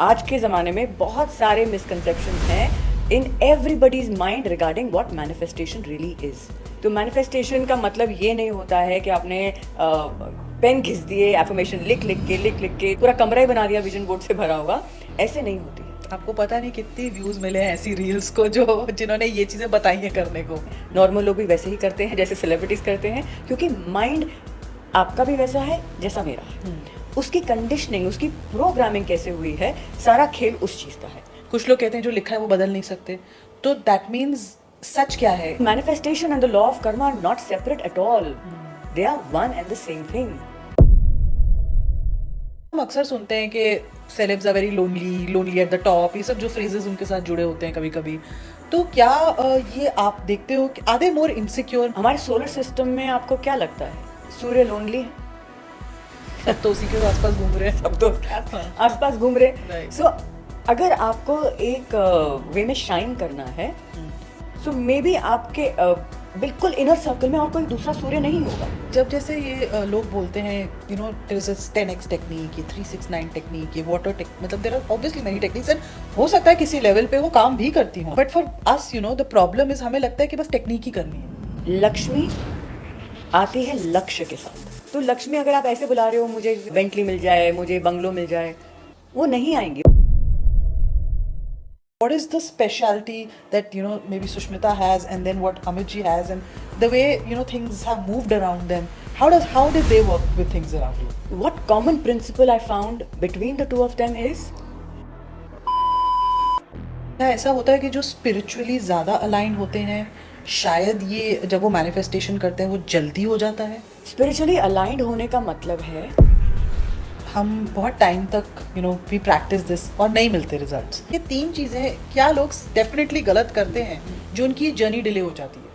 आज के ज़माने में बहुत सारे मिसकंसेप्शन हैं इन everybody's mind regarding what manifestation really is. तो मैनिफेस्टेशन का मतलब ये नहीं होता है कि आपने पेन घिस दिए, एफर्मेशन लिख लिख के पूरा कमरा ही बना दिया विजन बोर्ड से भरा होगा। ऐसे नहीं होती है। आपको पता नहीं कितनी व्यूज मिले हैं ऐसी रील्स को जो जिन्होंने ये चीजें बताई हैं करने को। नॉर्मल लोग भी वैसे ही करते हैं जैसे सेलिब्रिटीज करते हैं, क्योंकि माइंड आपका भी वैसा है जैसा मेरा है। उसकी कंडीशनिंग, उसकी प्रोग्रामिंग कैसे हुई है, सारा खेल उस चीज़ का है। कुछ लोग कहते हैं जो लिखा है वो बदल नहीं सकते, तो दैट मीन्स सच क्या है? Manifestation and the law of karma are not separate at all, they are one and the same thing. हम अक्सर सुनते हैं कि celebs are very lonely at the top, ये सब जो फ्रेजेस उनके साथ जुड़े होते हैं कभी कभी। तो क्या ये आप देखते हो कि आर दे मोर इनसिक्योर? हमारे सोलर सिस्टम में आपको क्या लगता है, सूर्य लोनली है? सब तो उसी के आसपास घूम रहे हैं, सब तो आसपास घूम रहे। सो अगर आपको एक वे में शाइन करना है, सो मे बी आपके बिल्कुल इनर सर्कल में और कोई दूसरा सूर्य नहीं होगा। जब जैसे ये लोग बोलते हैं you know there is a 10x technique, ये 369 टेक्निक, ये वाटर टेक, मतलब there are obviously many techniques and हो सकता है किसी लेवल पे वो काम भी करती हो, but for us you know the problem is हमें लगता है कि बस टेक्निक ही करनी है। लक्ष्मी आती है लक्ष्य के साथ। तो लक्ष्मी अगर आप ऐसे बुला रहे हो मुझे बेंटली मिल जाए, मुझे बंगलो मिल जाए, वो नहीं आएंगी। What is the specialty that you know maybe Sushmita has and then what Amit ji has, and the way you know things have moved around them? How did they work with things around you? What common principle I found between the two of them is, ऐसा होता है कि जो spiritually ज़्यादा align होते हैं शायद ये जब वो मैनिफेस्टेशन करते हैं वो जल्दी हो जाता है। स्पिरिचुअली अलाइंड होने का मतलब है हम बहुत टाइम तक you know we practise this और नहीं मिलते रिजल्ट्स। ये तीन चीज़ें क्या लोग डेफिनेटली गलत करते हैं जो उनकी जर्नी डिले हो जाती है?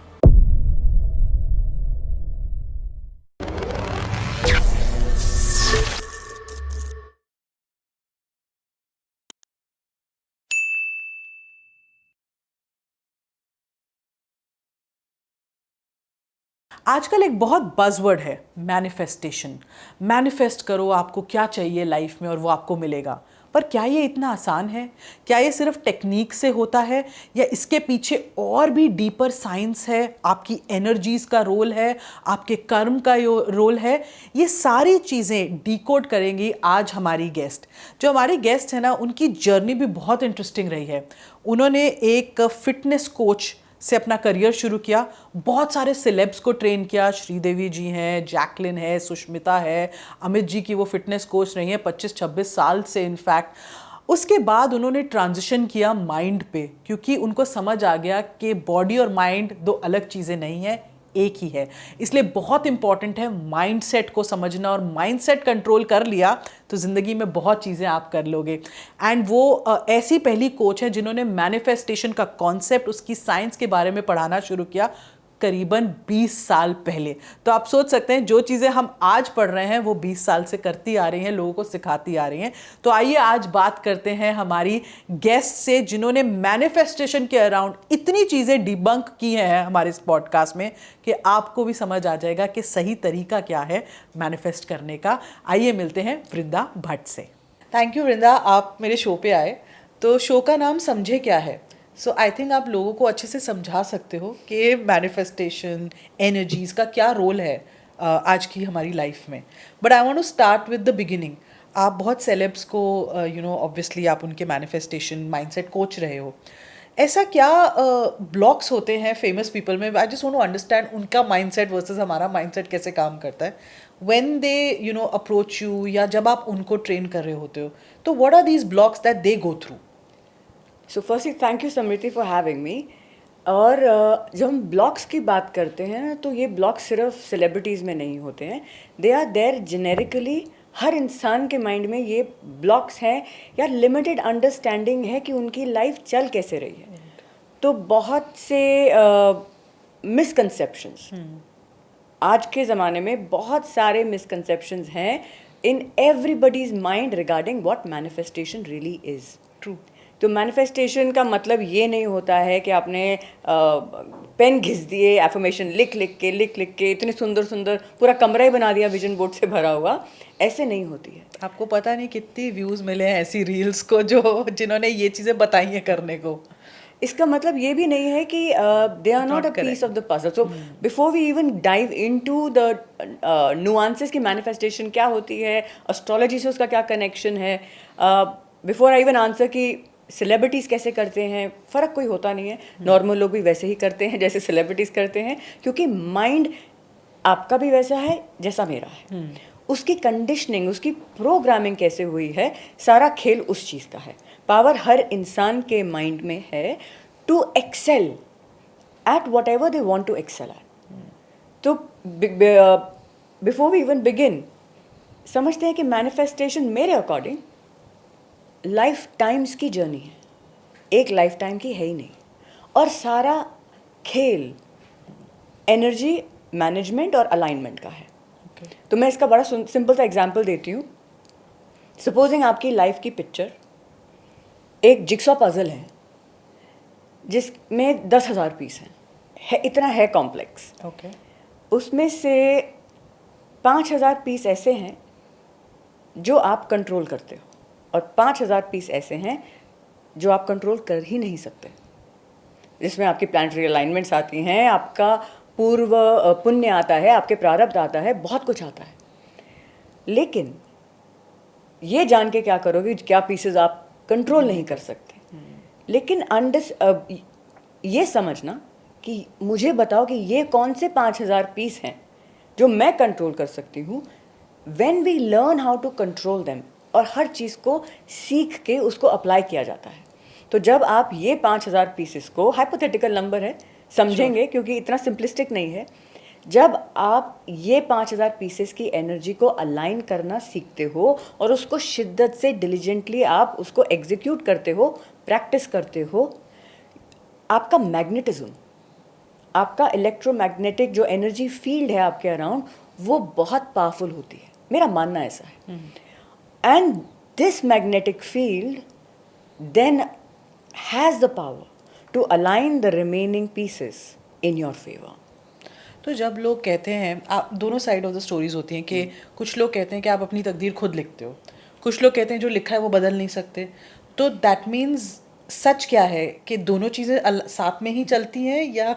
आजकल एक बहुत बज़वर्ड है मैनिफेस्टेशन। मैनिफेस्ट करो आपको क्या चाहिए लाइफ में और वो आपको मिलेगा, पर क्या ये इतना आसान है? क्या ये सिर्फ टेक्निक से होता है या इसके पीछे और भी डीपर साइंस है? आपकी एनर्जीज़ का रोल है, आपके कर्म का रोल है। ये सारी चीज़ें डिकोड करेंगी आज हमारी गेस्ट। जो हमारी गेस्ट है ना, उनकी जर्नी भी बहुत इंटरेस्टिंग रही है। उन्होंने एक फिटनेस कोच से अपना करियर शुरू किया, बहुत सारे सेलेब्स को ट्रेन किया। श्रीदेवी जी हैं, जैकलिन है, सुष्मिता है, अमित जी की वो फिटनेस कोच रही हैं 25-26 साल से इनफैक्ट। उसके बाद उन्होंने ट्रांजिशन किया माइंड पे, क्योंकि उनको समझ आ गया कि बॉडी और माइंड दो अलग चीज़ें नहीं हैं, एक ही है। इसलिए बहुत इंपॉर्टेंट है माइंडसेट को समझना, और माइंडसेट कंट्रोल कर लिया तो ज़िंदगी में बहुत चीज़ें आप कर लोगे। एंड वो ऐसी पहली कोच है जिन्होंने मैनिफेस्टेशन का कॉन्सेप्ट, उसकी साइंस के बारे में पढ़ाना शुरू किया करीबन 20 साल पहले। तो आप सोच सकते हैं जो चीज़ें हम आज पढ़ रहे हैं वो 20 साल से करती आ रही हैं, लोगों को सिखाती आ रही हैं। तो आइए आज बात करते हैं हमारी गेस्ट से जिन्होंने मैनिफेस्टेशन के अराउंड इतनी चीज़ें डिबंक की हैं हमारे इस पॉडकास्ट में कि आपको भी समझ आ जाएगा कि सही तरीका क्या है मैनिफेस्ट करने का। आइए मिलते हैं वृंदा भट्ट से। थैंक यू वृंदा, आप मेरे शो पे आए। तो शो का नाम समझे क्या है, सो आई थिंक आप लोगों को अच्छे से समझा सकते हो कि मैनिफेस्टेशन, एनर्जीज़ का क्या रोल है आज की हमारी लाइफ में। But I want to start with the beginning. आप बहुत सेलेब्स को यू नो ऑब्वियसली आप उनके मैनिफेस्टेशन माइंडसेट कोच रहे हो। ऐसा क्या ब्लॉक्स होते हैं फेमस पीपल में? I just want to understand उनका माइंडसेट वर्सेस हमारा माइंडसेट कैसे काम करता है when they you know approach you, या जब आप उनको ट्रेन कर रहे होते हो। तो what are these blocks that they go through? So firstly thank you Smriti for having me. और जब हम ब्लॉग्स की बात करते हैं तो ये ब्लॉग्स सिर्फ सेलिब्रिटीज़ में नहीं होते हैं, दे आर देयर जेनेरिकली। हर इंसान के माइंड में ये ब्लॉक्स हैं या लिमिटेड अंडरस्टैंडिंग है कि उनकी लाइफ चल कैसे रही है। तो बहुत से मिसकंसेप्शंस आज के ज़माने में बहुत सारे मिसकंसेप्शंस हैं इन everybody's mind regarding what manifestation really is. True. तो मैनिफेस्टेशन का मतलब ये नहीं होता है कि आपने पेन घिस दिए, एफर्मेशन लिख लिख के इतने सुंदर सुंदर पूरा कमरा ही बना दिया विजन बोर्ड से भरा हुआ, ऐसे नहीं होती है। आपको पता नहीं कितनी व्यूज मिले हैं ऐसी रील्स को जो जिन्होंने ये चीजें बताई हैं करने को। इसका मतलब ये भी नहीं है कि they are not a piece of the puzzle. So before we even dive into the nuances की मैनिफेस्टेशन क्या होती है, एस्ट्रोलॉजी से उसका क्या कनेक्शन है, बिफोर आई इवन आंसर कि सेलिब्रिटीज़ कैसे करते हैं, फ़र्क कोई होता नहीं है। नॉर्मल लोग भी वैसे ही करते हैं जैसे सेलिब्रिटीज़ करते हैं, क्योंकि माइंड आपका भी वैसा है जैसा मेरा है। उसकी कंडीशनिंग, उसकी प्रोग्रामिंग कैसे हुई है, सारा खेल उस चीज़ का है। पावर हर इंसान के माइंड में है to excel at whatever they want to excel at. तो बिफोर वी इवन बिगिन समझते हैं कि मैनिफेस्टेशन मेरे अकॉर्डिंग लाइफ टाइम्स की जर्नी है, एक लाइफ टाइम की है ही नहीं। और सारा खेल एनर्जी मैनेजमेंट और अलाइनमेंट का है। तो मैं इसका बड़ा सिंपल सा एग्जांपल देती हूँ। सपोजिंग आपकी लाइफ की पिक्चर एक जिक्सॉ पजल है जिसमें 10,000 पीस हैं, इतना है कॉम्प्लेक्स। उसमें से 5,000 पीस ऐसे हैं जो आप कंट्रोल करते हो, और 5,000 पीस ऐसे हैं जो आप कंट्रोल कर ही नहीं सकते, जिसमें आपकी प्लानिटरी अलाइनमेंट्स आती हैं, आपका पूर्व पुण्य आता है, आपके प्रारब्ध आता है, बहुत कुछ आता है। लेकिन ये जान के क्या करोगे, क्या पीसेस आप कंट्रोल नहीं कर सकते। लेकिन ये समझना कि मुझे बताओ कि ये कौन से 5,000 पीस हैं जो मैं कंट्रोल कर सकती हूँ। When we learn how to control them, और हर चीज़ को सीख के उसको अप्लाई किया जाता है। तो जब आप ये 5,000 पीसेस को, हाइपोथेटिकल नंबर है समझेंगे क्योंकि इतना सिंपलिस्टिक नहीं है, जब आप ये 5,000 पीसेस की एनर्जी को अलाइन करना सीखते हो और उसको शिद्दत से डिलीजेंटली आप उसको एग्जीक्यूट करते हो, प्रैक्टिस करते हो, आपका मैग्नेटिज्म, आपका इलेक्ट्रोमैग्नेटिक जो एनर्जी फील्ड है आपके अराउंड, वो बहुत पावरफुल होती है। मेरा मानना ऐसा है। And this magnetic field then has the power to align the remaining pieces in your favour. तो जब लोग कहते हैं, आप दोनों साइड ऑफ द स्टोरीज होती हैं कि कुछ लोग कहते हैं कि आप अपनी तकदीर खुद लिखते हो, कुछ लोग कहते हैं जो लिखा है वो बदल नहीं सकते, तो दैट मीन्स सच क्या है कि दोनों चीज़ें साथ में ही चलती हैं, या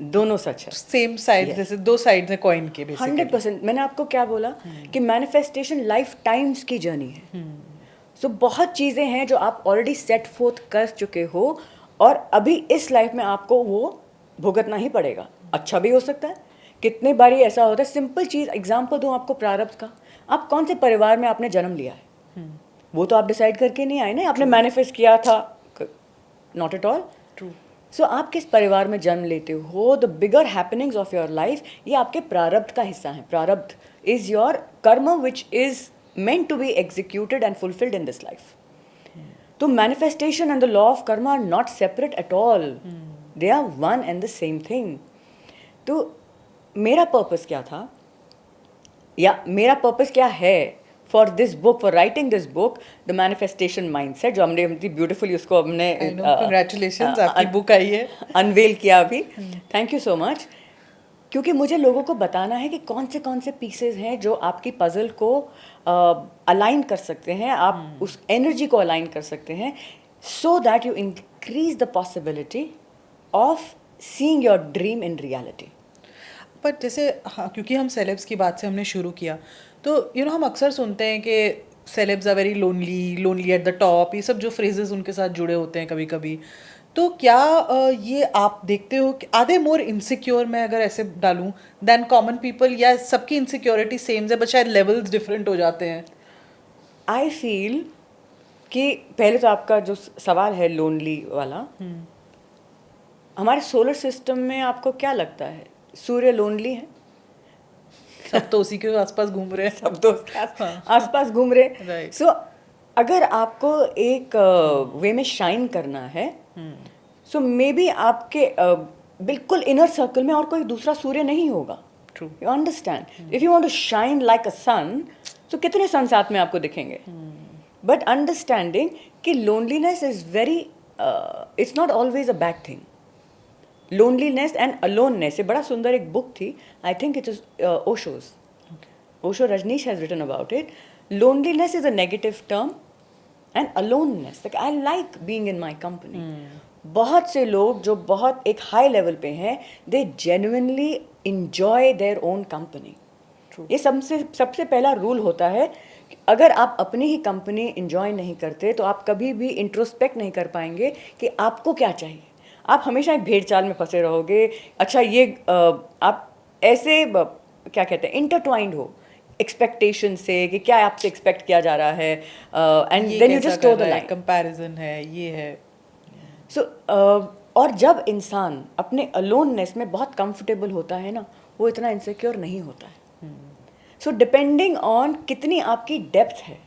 दोनों सच है, सेम साइड, जैसे दो साइड्स हैं कॉइन के बेसिकली? 100%। मैंने आपको क्या बोला कि मैनिफेस्टेशन लाइफ टाइम्स की जर्नी है। सो बहुत चीज़ें हैं जो आप ऑलरेडी सेट फोर्थ कर चुके हो, और अभी इस लाइफ में आपको वो भुगतना ही पड़ेगा। अच्छा भी हो सकता है, कितने बारी ऐसा होता है। सिंपल चीज़ एग्जांपल दूं आपको प्रारब्ध का। आप कौन से परिवार में आपने जन्म लिया है, वो तो आप डिसाइड करके नहीं आए ना, आपने मैनिफेस्ट किया था, नॉट एट ऑल ट्रू। सो आप किस परिवार में जन्म लेते हो, the bigger happenings of your life, ये आपके प्रारब्ध का हिस्सा है। प्रारब्ध इज योर कर्म which is meant to be executed and fulfilled in this life. तो manifestation and the law of karma are not separate at all. They are one and the same thing. तो मेरा purpose क्या था, या मेरा purpose क्या है for this book, for writing this book, the manifestation mindset, जो हमने ब्यूटिफुली उसको हमने कंग्रेचुलेशंस, आपकी बुक आई है, अनवेल किया अभी। Thank you so much. क्योंकि मुझे लोगों को बताना है कि कौन से पीसेस हैं जो आपकी पजल को अलाइन कर सकते हैं, आप उस एनर्जी को अलाइन कर सकते हैं, so that you increase the possibility of seeing your dream in reality. पर जैसे हाँ, क्योंकि हम सेलेब्स की बात से हमने शुरू किया, तो हम अक्सर सुनते हैं कि celebs are very lonely at the top, ये सब जो फ्रेजेस उनके साथ जुड़े होते हैं कभी कभी। तो क्या ये आप देखते हो कि आधे मोर इनसिक्योर, मैं अगर ऐसे डालूं, देन कॉमन पीपल, या सबकी इनसिक्योरिटी सेम है बट शायद लेवल्स डिफरेंट हो जाते हैं? आई फील कि पहले तो आपका जो सवाल है लोनली वाला, हमारे सोलर सिस्टम में आपको क्या लगता है, सूर्य लोनली है? सब तो उसी के आसपास घूम रहे हैं, सब तो आसपास घूम रहे हैं। सो अगर आपको एक वे में शाइन करना है, सो मे बी आपके बिल्कुल इनर सर्कल में और कोई दूसरा सूर्य नहीं होगा। True, you understand? If you want to shine like a sun, तो कितने सन साथ में आपको दिखेंगे? बट अंडरस्टैंडिंग कि loneliness is very, it's not always a bad thing. Loneliness and aloneness, ये बड़ा सुंदर एक बुक थी, I think it is Osho's. Osho Rajneesh has written about it. Loneliness is a negative term, and aloneness, like I like being in my company. बहुत से लोग जो बहुत एक हाई लेवल पे हैं, they genuinely enjoy their own company. ये सबसे सबसे पहला रूल होता है कि अगर आप अपनी ही कंपनी इंजॉय नहीं करते तो आप कभी भी इंट्रोस्पेक्ट नहीं कर पाएंगे कि आपको क्या चाहिए. आप हमेशा एक भेड़ चाल में फंसे रहोगे. अच्छा ये आप ऐसे क्या कहते हैं इंटरट्वाइंड हो एक्सपेक्टेशन से कि क्या आपसे एक्सपेक्ट किया जा रहा है, and then you just toe the line. Comparison है, ये है. सो और जब इंसान अपने अलोननेस में बहुत कंफर्टेबल होता है ना, वो इतना इनसिक्योर नहीं होता है. सो डिपेंडिंग ऑन कितनी आपकी डेप्थ है,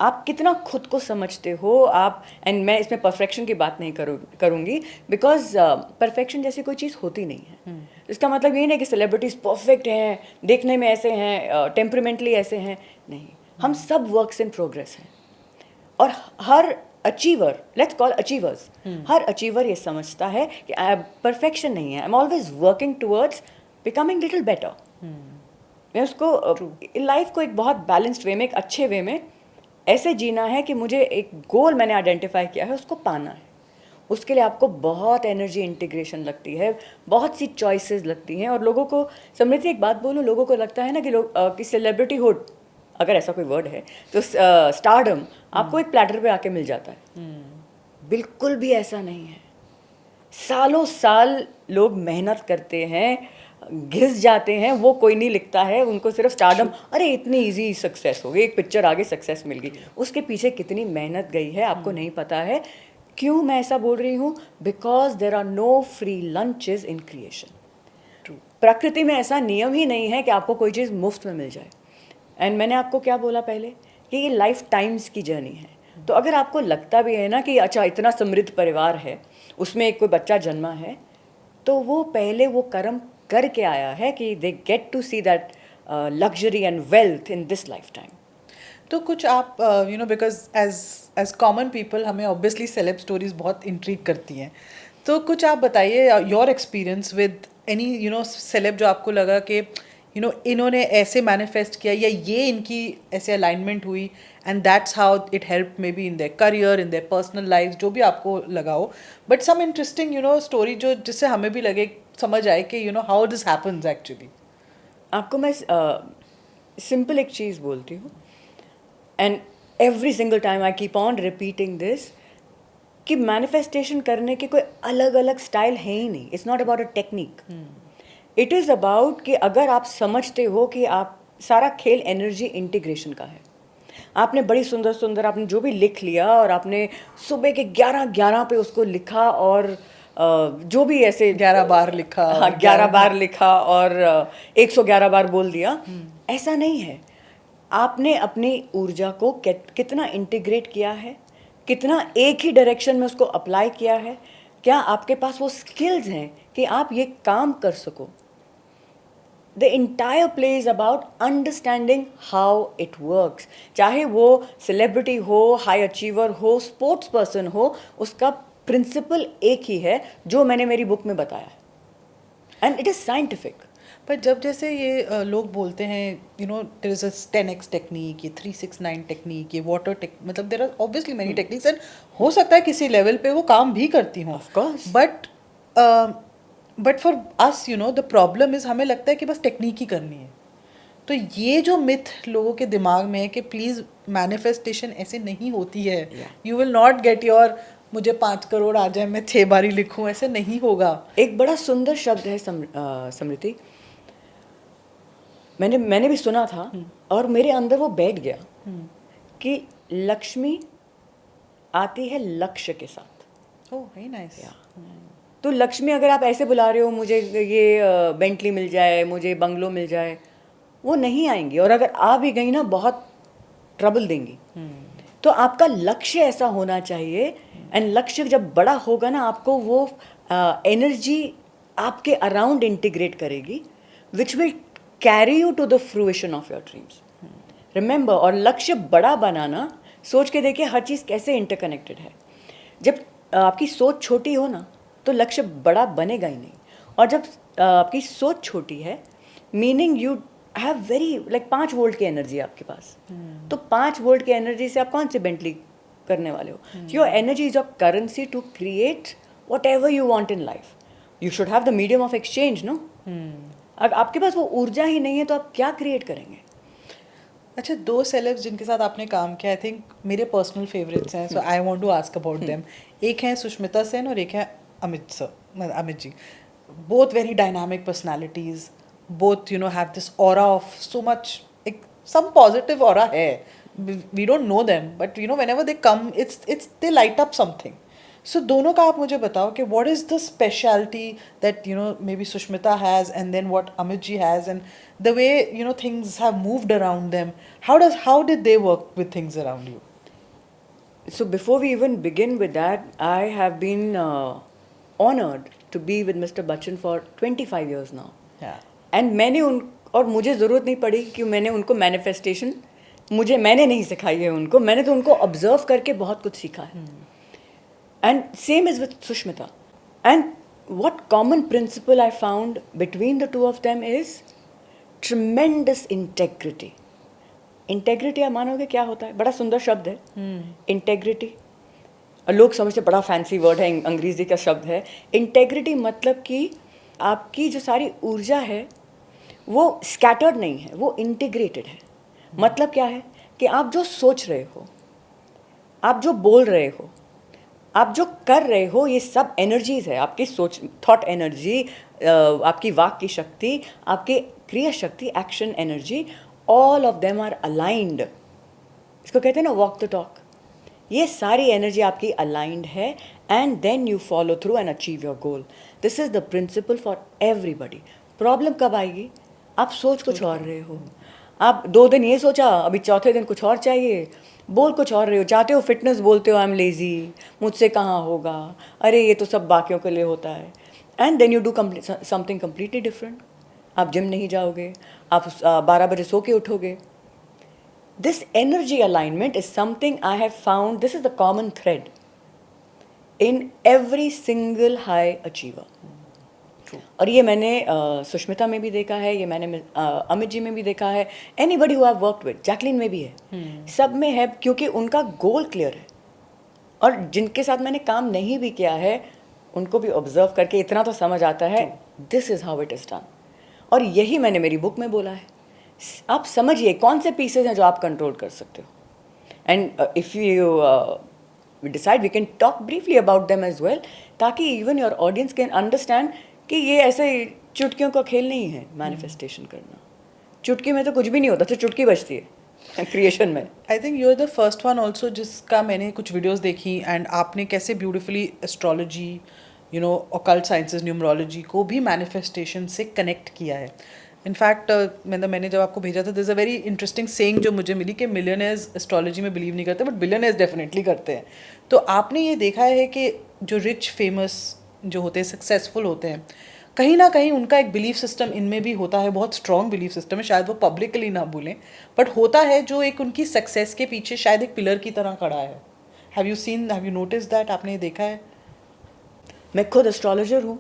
आप कितना खुद को समझते हो आप. एंड मैं इसमें परफेक्शन की बात नहीं करूँगी बिकॉज परफेक्शन जैसी कोई चीज़ होती नहीं है. इसका मतलब ये नहीं कि सेलिब्रिटीज परफेक्ट हैं, देखने में ऐसे हैं, टेम्परामेंटली ऐसे हैं. नहीं, हम सब वर्क्स इन प्रोग्रेस हैं. और हर अचीवर, लेट्स कॉल अचीवर्स, हर अचीवर ये समझता है कि परफेक्शन नहीं है. I am always working towards becoming little better. मैं उसको लाइफ को एक बहुत बैलेंस्ड वे में, एक अच्छे वे में ऐसे जीना है कि मुझे एक गोल मैंने आइडेंटिफाई किया है, उसको पाना है. उसके लिए आपको बहुत एनर्जी इंटीग्रेशन लगती है, बहुत सी चॉइसेस लगती हैं. और लोगों को, समृद्धि एक बात बोलूँ, लोगों को लगता है ना कि लोग कि सेलिब्रिटीहुड, अगर ऐसा कोई वर्ड है तो स्टारडम आपको एक प्लेटर पे आके मिल जाता है. बिल्कुल भी ऐसा नहीं है. सालों साल लोग मेहनत करते हैं, घिस जाते हैं, वो कोई नहीं लिखता है. उनको सिर्फ स्टारडम, अरे इतनी इजी सक्सेस हो गई, एक पिक्चर आगे सक्सेस मिल गई. उसके पीछे कितनी मेहनत गई है आपको नहीं पता है. क्यों मैं ऐसा बोल रही हूँ? Because there are no free lunches in creation. प्रकृति में ऐसा नियम ही नहीं है कि आपको कोई चीज़ मुफ्त में मिल जाए. एंड मैंने आपको क्या बोला पहले कि ये लाइफ टाइम्स की जर्नी है. तो अगर आपको लगता भी है ना कि अच्छा इतना समृद्ध परिवार है, उसमें एक कोई बच्चा जन्मा है, तो वो पहले वो कर्म करके आया है कि they get to see that luxury and wealth in this lifetime. तो कुछ आप you know, because as common people हमें ऑब्वियसली सेलेब स्टोरीज बहुत इंट्रीग करती हैं. तो कुछ आप बताइए your experience with any you know celeb जो आपको लगा कि यू नो इन्होंने ऐसे मैनिफेस्ट किया या ये इनकी ऐसे अलाइनमेंट हुई and that's how it help maybe in their career, in their personal life, जो भी आपको लगा हो. But some interesting you know story जो जिससे हमें भी लगे, समझ आए कि you know how this happens actually. आपको मैं सिंपल एक चीज़ बोलती हूँ, and every single time I keep on repeating this, कि मैनिफेस्टेशन करने के कोई अलग अलग स्टाइल है ही नहीं. It's not about a technique. It is about कि अगर आप समझते हो कि आप, सारा खेल एनर्जी इंटीग्रेशन का है. आपने बड़ी सुंदर सुंदर आपने जो भी लिख लिया और आपने सुबह के 11 पे उसको लिखा और जो भी ऐसे 11 बार लिखा, हाँ 11 बार लिखा और 111 बार बोल दिया. ऐसा नहीं है. आपने अपनी ऊर्जा को कितना इंटीग्रेट किया है, कितना एक ही डायरेक्शन में उसको अप्लाई किया है. क्या आपके पास वो स्किल्स हैं कि आप ये काम कर सको. The entire play is about understanding how it works. चाहे वो सेलिब्रिटी हो, हाई अचीवर हो, स्पोर्ट्स पर्सन हो, उसका प्रिंसिपल एक ही है जो मैंने मेरी बुक में बताया, एंड इट इज़ साइंटिफिक. पर जब जैसे ये लोग बोलते हैं you know there is a 10x technique, ये 369 टेक्निक, ये वाटर टेक, मतलब there are obviously many techniques and हो सकता है किसी लेवल पे वो काम भी करती हों, of course. But for us you know the problem is, हमें लगता है कि बस टेक्निक ही करनी है. तो ये जो मिथ लोगों के दिमाग में है कि प्लीज़ मैनिफेस्टेशन ऐसे नहीं होती है, you will not get your, मुझे 5 करोड़ आ जाए मैं 6 बारी लिखूं, ऐसे नहीं होगा. एक बड़ा सुंदर शब्द है समृति, मैंने भी सुना था और मेरे अंदर वो बैठ गया कि लक्ष्मी आती है लक्ष्य के साथ. Oh very nice. तो लक्ष्मी अगर आप ऐसे बुला रहे हो मुझे ये बेंटली मिल जाए, मुझे बंगलो मिल जाए, वो नहीं आएंगी. और अगर आ भी गई ना बहुत ट्रबल देंगी. तो आपका लक्ष्य ऐसा होना चाहिए, एंड लक्ष्य जब बड़ा होगा ना आपको वो एनर्जी आपके अराउंड इंटीग्रेट करेगी, which will carry you to the fruition of your dreams. Remember, और लक्ष्य बड़ा बनाना सोच के देखिए हर चीज़ कैसे इंटरकनेक्टेड है। जब आपकी सोच छोटी हो ना तो लक्ष्य बड़ा बनेगा ही नहीं, और जब आपकी सोच छोटी है meaning you have very like 5 volt की एनर्जी आपके पास, तो 5 वोल्ट की एनर्जी से आप कौन सी बेंटली करने वाले हो? Your energy is your currency to create whatever you want in life. You should have the medium of exchange no. अगर आपके पास वो ऊर्जा ही नहीं है तो आप क्या क्रिएट करेंगे? अच्छा, 2 सेलेब्स जिनके साथ आपने काम किया, आई थिंक मेरे पर्सनल फेवरेट्स हैं, so I want to ask about them. एक है सुष्मिता सेन और एक है Amit ji. Both very dynamic personalities, both have this aura of so much, एक सम पॉजिटिव ऑरा है। We don't know them but whenever they come it's they light up something. So दोनों का आप मुझे बताओ कि what is the speciality that may be Sushmita has and then what Amit ji has, and the way things have moved around them. How did they work with things around you? So before we even begin with that, I have been honored to be with Mr. Bachchan for 25 years now. Yeah. And और मुझे ज़रूरत नहीं पड़ी कि मैंने उनको manifestation मैंने नहीं सिखाई है उनको, मैंने तो उनको ऑब्जर्व करके बहुत कुछ सीखा है। And same is with Sushmita. And what common principle I found between the two of them is tremendous integrity. Integrity आप मानोगे क्या होता है? बड़ा सुंदर शब्द है इंटेग्रिटी, और लोग समझते बड़ा फैंसी वर्ड है, अंग्रेजी का शब्द है। इंटेग्रिटी मतलब कि आपकी जो सारी ऊर्जा है वो स्कैटर्ड नहीं है, वो इंटीग्रेटेड है। मतलब क्या है कि आप जो सोच रहे हो, आप जो बोल रहे हो, आप जो कर रहे हो, ये सब एनर्जीज है। आपकी सोच, थॉट एनर्जी, आपकी वाक की शक्ति, आपके क्रिया शक्ति, action energy, all of them are aligned. इसको कहते हैं ना वॉक द टॉक। ये सारी एनर्जी आपकी अलाइंड है and then you follow through and achieve your goal. This is the principle for everybody. Problem कब आएगी? आप सोच कुछ और रहे हो, आप 2 दिन ये सोचा, अभी चौथे दिन कुछ और चाहिए, बोल कुछ और रहे हो, चाहते हो फिटनेस, बोलते हो आई एम लेजी, मुझसे कहाँ होगा, अरे ये तो सब बाकियों के लिए होता है। And then you do something completely different. आप जिम नहीं जाओगे, आप 12 बजे सो के उठोगे। This energy alignment is something I have found, this is the common thread in every single high achiever. और ये मैंने सुष्मिता में भी देखा है, ये मैंने अमित जी में भी देखा है, anybody who have worked with, Jacqueline में भी है, सब में है, क्योंकि उनका गोल क्लियर है। और जिनके साथ मैंने काम नहीं भी किया है उनको भी ऑब्जर्व करके इतना तो समझ आता है this is how it is done. और यही मैंने मेरी बुक में बोला है। आप समझिए कौन से पीसेज हैं जो आप कंट्रोल कर सकते हो, and if you decide we can talk briefly about them as well, ताकि even your audience can understand कि ये ऐसे चुटकियों का खेल नहीं है मैनिफेस्टेशन करना। चुटकी में तो कुछ भी नहीं होता, तो चुटकी बजती है क्रिएशन में। I think you are the first one also जिसका मैंने कुछ वीडियोस देखी, एंड आपने कैसे beautifully astrology, occult sciences, numerology को भी मैनिफेस्टेशन से कनेक्ट किया है। इनफैक्ट मैंने जब आपको भेजा था, this a very interesting saying जो मुझे मिली कि मिलियनर्स एस्ट्रोलॉजी में बिलीव नहीं करते बट बिलियनर्स डेफिनेटली करते हैं। तो आपने ये देखा है कि जो रिच फेमस जो होते हैं, सक्सेसफुल होते हैं, कहीं ना कहीं उनका एक बिलीफ सिस्टम इनमें भी होता है, बहुत स्ट्रॉन्ग बिलीफ सिस्टम है, शायद वो पब्लिकली ना बोलें बट होता है, जो एक उनकी सक्सेस के पीछे शायद एक पिलर की तरह खड़ा है। Have you notice that? आपने ये देखा है? मैं खुद एस्ट्रोलॉजर हूँ,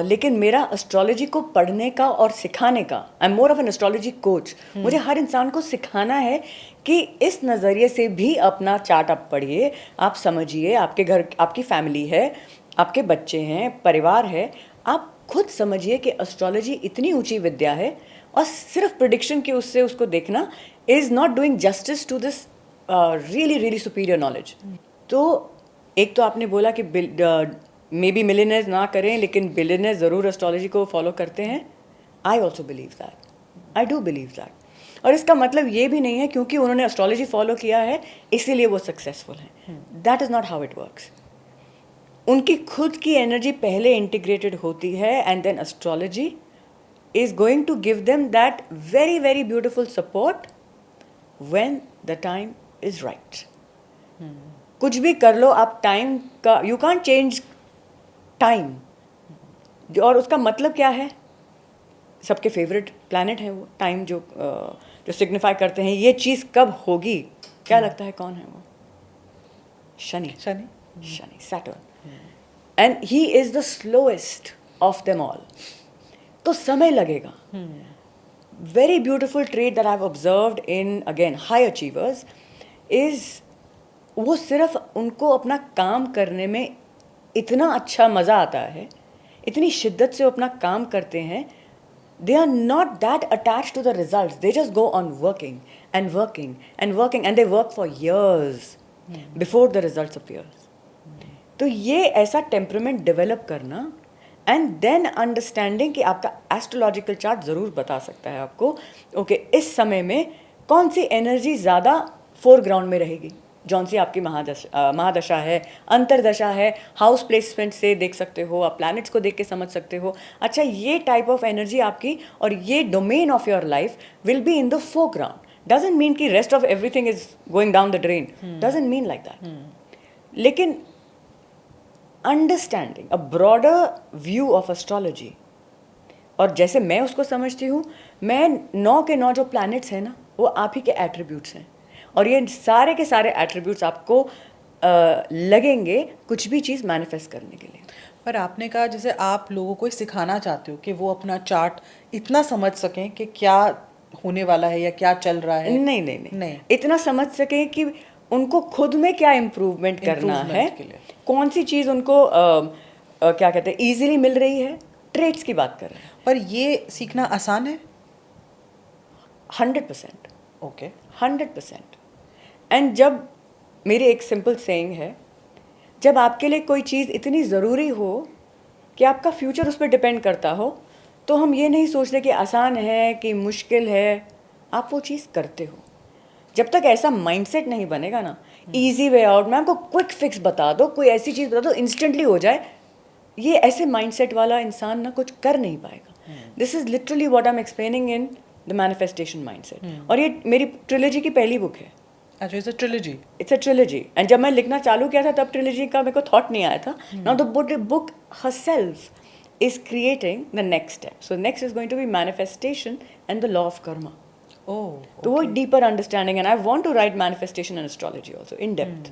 लेकिन मेरा एस्ट्रोलॉजी को पढ़ने का और सिखाने का, I am more of an astrology coach. मुझे हर इंसान को सिखाना है कि इस नज़रिए से भी अपना चार्ट आप पढ़िए, आप समझिए, आपके घर आपकी फैमिली है, आपके बच्चे हैं, परिवार है, आप खुद समझिए कि एस्ट्रोलॉजी इतनी ऊंची विद्या है, और सिर्फ प्रिडिक्शन के उससे उसको देखना is not doing justice to this really really superior knowledge. तो एक तो आपने बोला कि मे बी मिलियनर्स ना करें, लेकिन बिलियनर्स ज़रूर एस्ट्रोलॉजी को फॉलो करते हैं। I also believe that, I do believe that. और इसका मतलब ये भी नहीं है क्योंकि उन्होंने एस्ट्रोलॉजी फॉलो किया है इसीलिए वो सक्सेसफुल हैं। That is not how it works. उनकी खुद की एनर्जी पहले इंटीग्रेटेड होती है, and then astrology is going to give them that very very beautiful support when the time is right. कुछ भी कर लो आप, टाइम का यू कांट चेंज टाइम। और उसका मतलब क्या है? सबके फेवरेट प्लैनेट है वो टाइम, जो सिग्निफाई करते हैं ये चीज़ कब होगी, क्या लगता है कौन है वो? Shani. Shani. Saturn. And he is the slowest of them all. तो समय लगेगा. Very beautiful trait that I've observed in, again, high achievers is वो सिर्फ उनको अपना काम करने में इतना अच्छा मज़ा आता है, इतनी शिद्दत से वो अपना काम करते हैं. They are not that attached to the results. They just go on working and working and working, and they work for years before the results appears. तो ये ऐसा टेम्परामेंट डेवलप करना एंड देन अंडरस्टैंडिंग कि आपका astrological chart ज़रूर बता सकता है आपको ओके इस समय में कौन सी एनर्जी ज़्यादा फोरग्राउंड में रहेगी, जौन सी आपकी महादशा है, अंतरदशा है, हाउस प्लेसमेंट से देख सकते हो, आप प्लैनेट्स को देख के समझ सकते हो. अच्छा, ये टाइप ऑफ एनर्जी आपकी और ये domain of your life will be in the foreground. Doesn't mean कि rest of everything is going down the drain. Doesn't mean like that. लेकिन understanding a broader view of astrology, और जैसे मैं उसको समझती हूँ, मैं 9 के 9 जो प्लैनेट्स हैं ना, वो आप ही के एट्रीब्यूट्स हैं, और ये सारे के सारे एट्रीब्यूट्स आपको लगेंगे कुछ भी चीज़ मैनिफेस्ट करने के लिए. पर आपने कहा जैसे आप लोगों को सिखाना चाहते हो कि वो अपना चार्ट इतना समझ सकें कि क्या होने वाला है या क्या चल रहा है. नहीं. इतना समझ सकें कि उनको खुद में क्या इम्प्रूवमेंट करना है, कौन सी चीज़ उनको क्या कहते हैं ईजिली मिल रही है. ट्रेड्स की बात कर रहे हैं. पर ये सीखना आसान है? 100%. ओके. 100%. एंड जब मेरी एक सिंपल सेइंग है, जब आपके लिए कोई चीज़ इतनी ज़रूरी हो कि आपका फ्यूचर उस पर डिपेंड करता हो, तो हम ये नहीं सोचते कि आसान है कि मुश्किल है, आप वो चीज़ करते हो. जब तक ऐसा माइंडसेट नहीं बनेगा ना, इजी वे आउट, मैं आपको क्विक फिक्स बता दो, कोई ऐसी चीज़ बता दो इंस्टेंटली हो जाए, ये ऐसे माइंडसेट वाला इंसान ना कुछ कर नहीं पाएगा. This is literally what I am explaining in the manifestation mindset. और ये मेरी ट्रिलॉजी की पहली बुक है. अच्छा, इट्स अ ट्रिलॉजी. एंड जब मैं लिखना चालू किया था तब ट्रिलॉजी का मेरे को थॉट नहीं आया था. Now the book herself is creating the next step. So next is going to be manifestation and the law of karma. तो वो deeper understanding, and I want to write manifestation and astrology also in depth.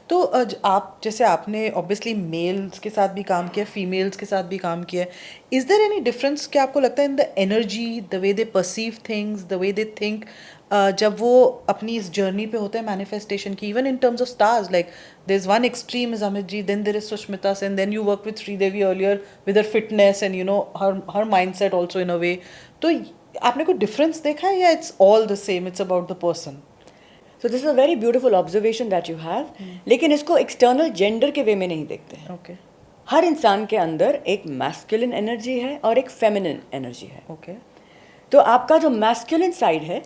तो आप जैसे आपने obviously mails के साथ भी काम किया, फीमेल्स के साथ भी काम किया, इज देयर एनी डिफरेंस क्या आपको लगता है in the energy, the way they perceive things, the way they think, जब वो अपनी इस जर्नी पे होते हैं मैनिफेस्टेशन की, even in terms of stars? Like there is one extreme is Amit ji, then there is Sushmita Sen, then you work with Sridevi earlier with her fitness and you know her mindset also in a way. तो आपने कोई difference देखा है या it's all the same, it's about the person? So this is a very beautiful observation that you have. लेकिन इसको external gender के वे में नहीं देखते हैं. ओके. हर इंसान के अंदर एक मैस्कुलिन एनर्जी है और एक फेमिनिन एनर्जी है. ओके. तो आपका जो मैस्कुलिन साइड है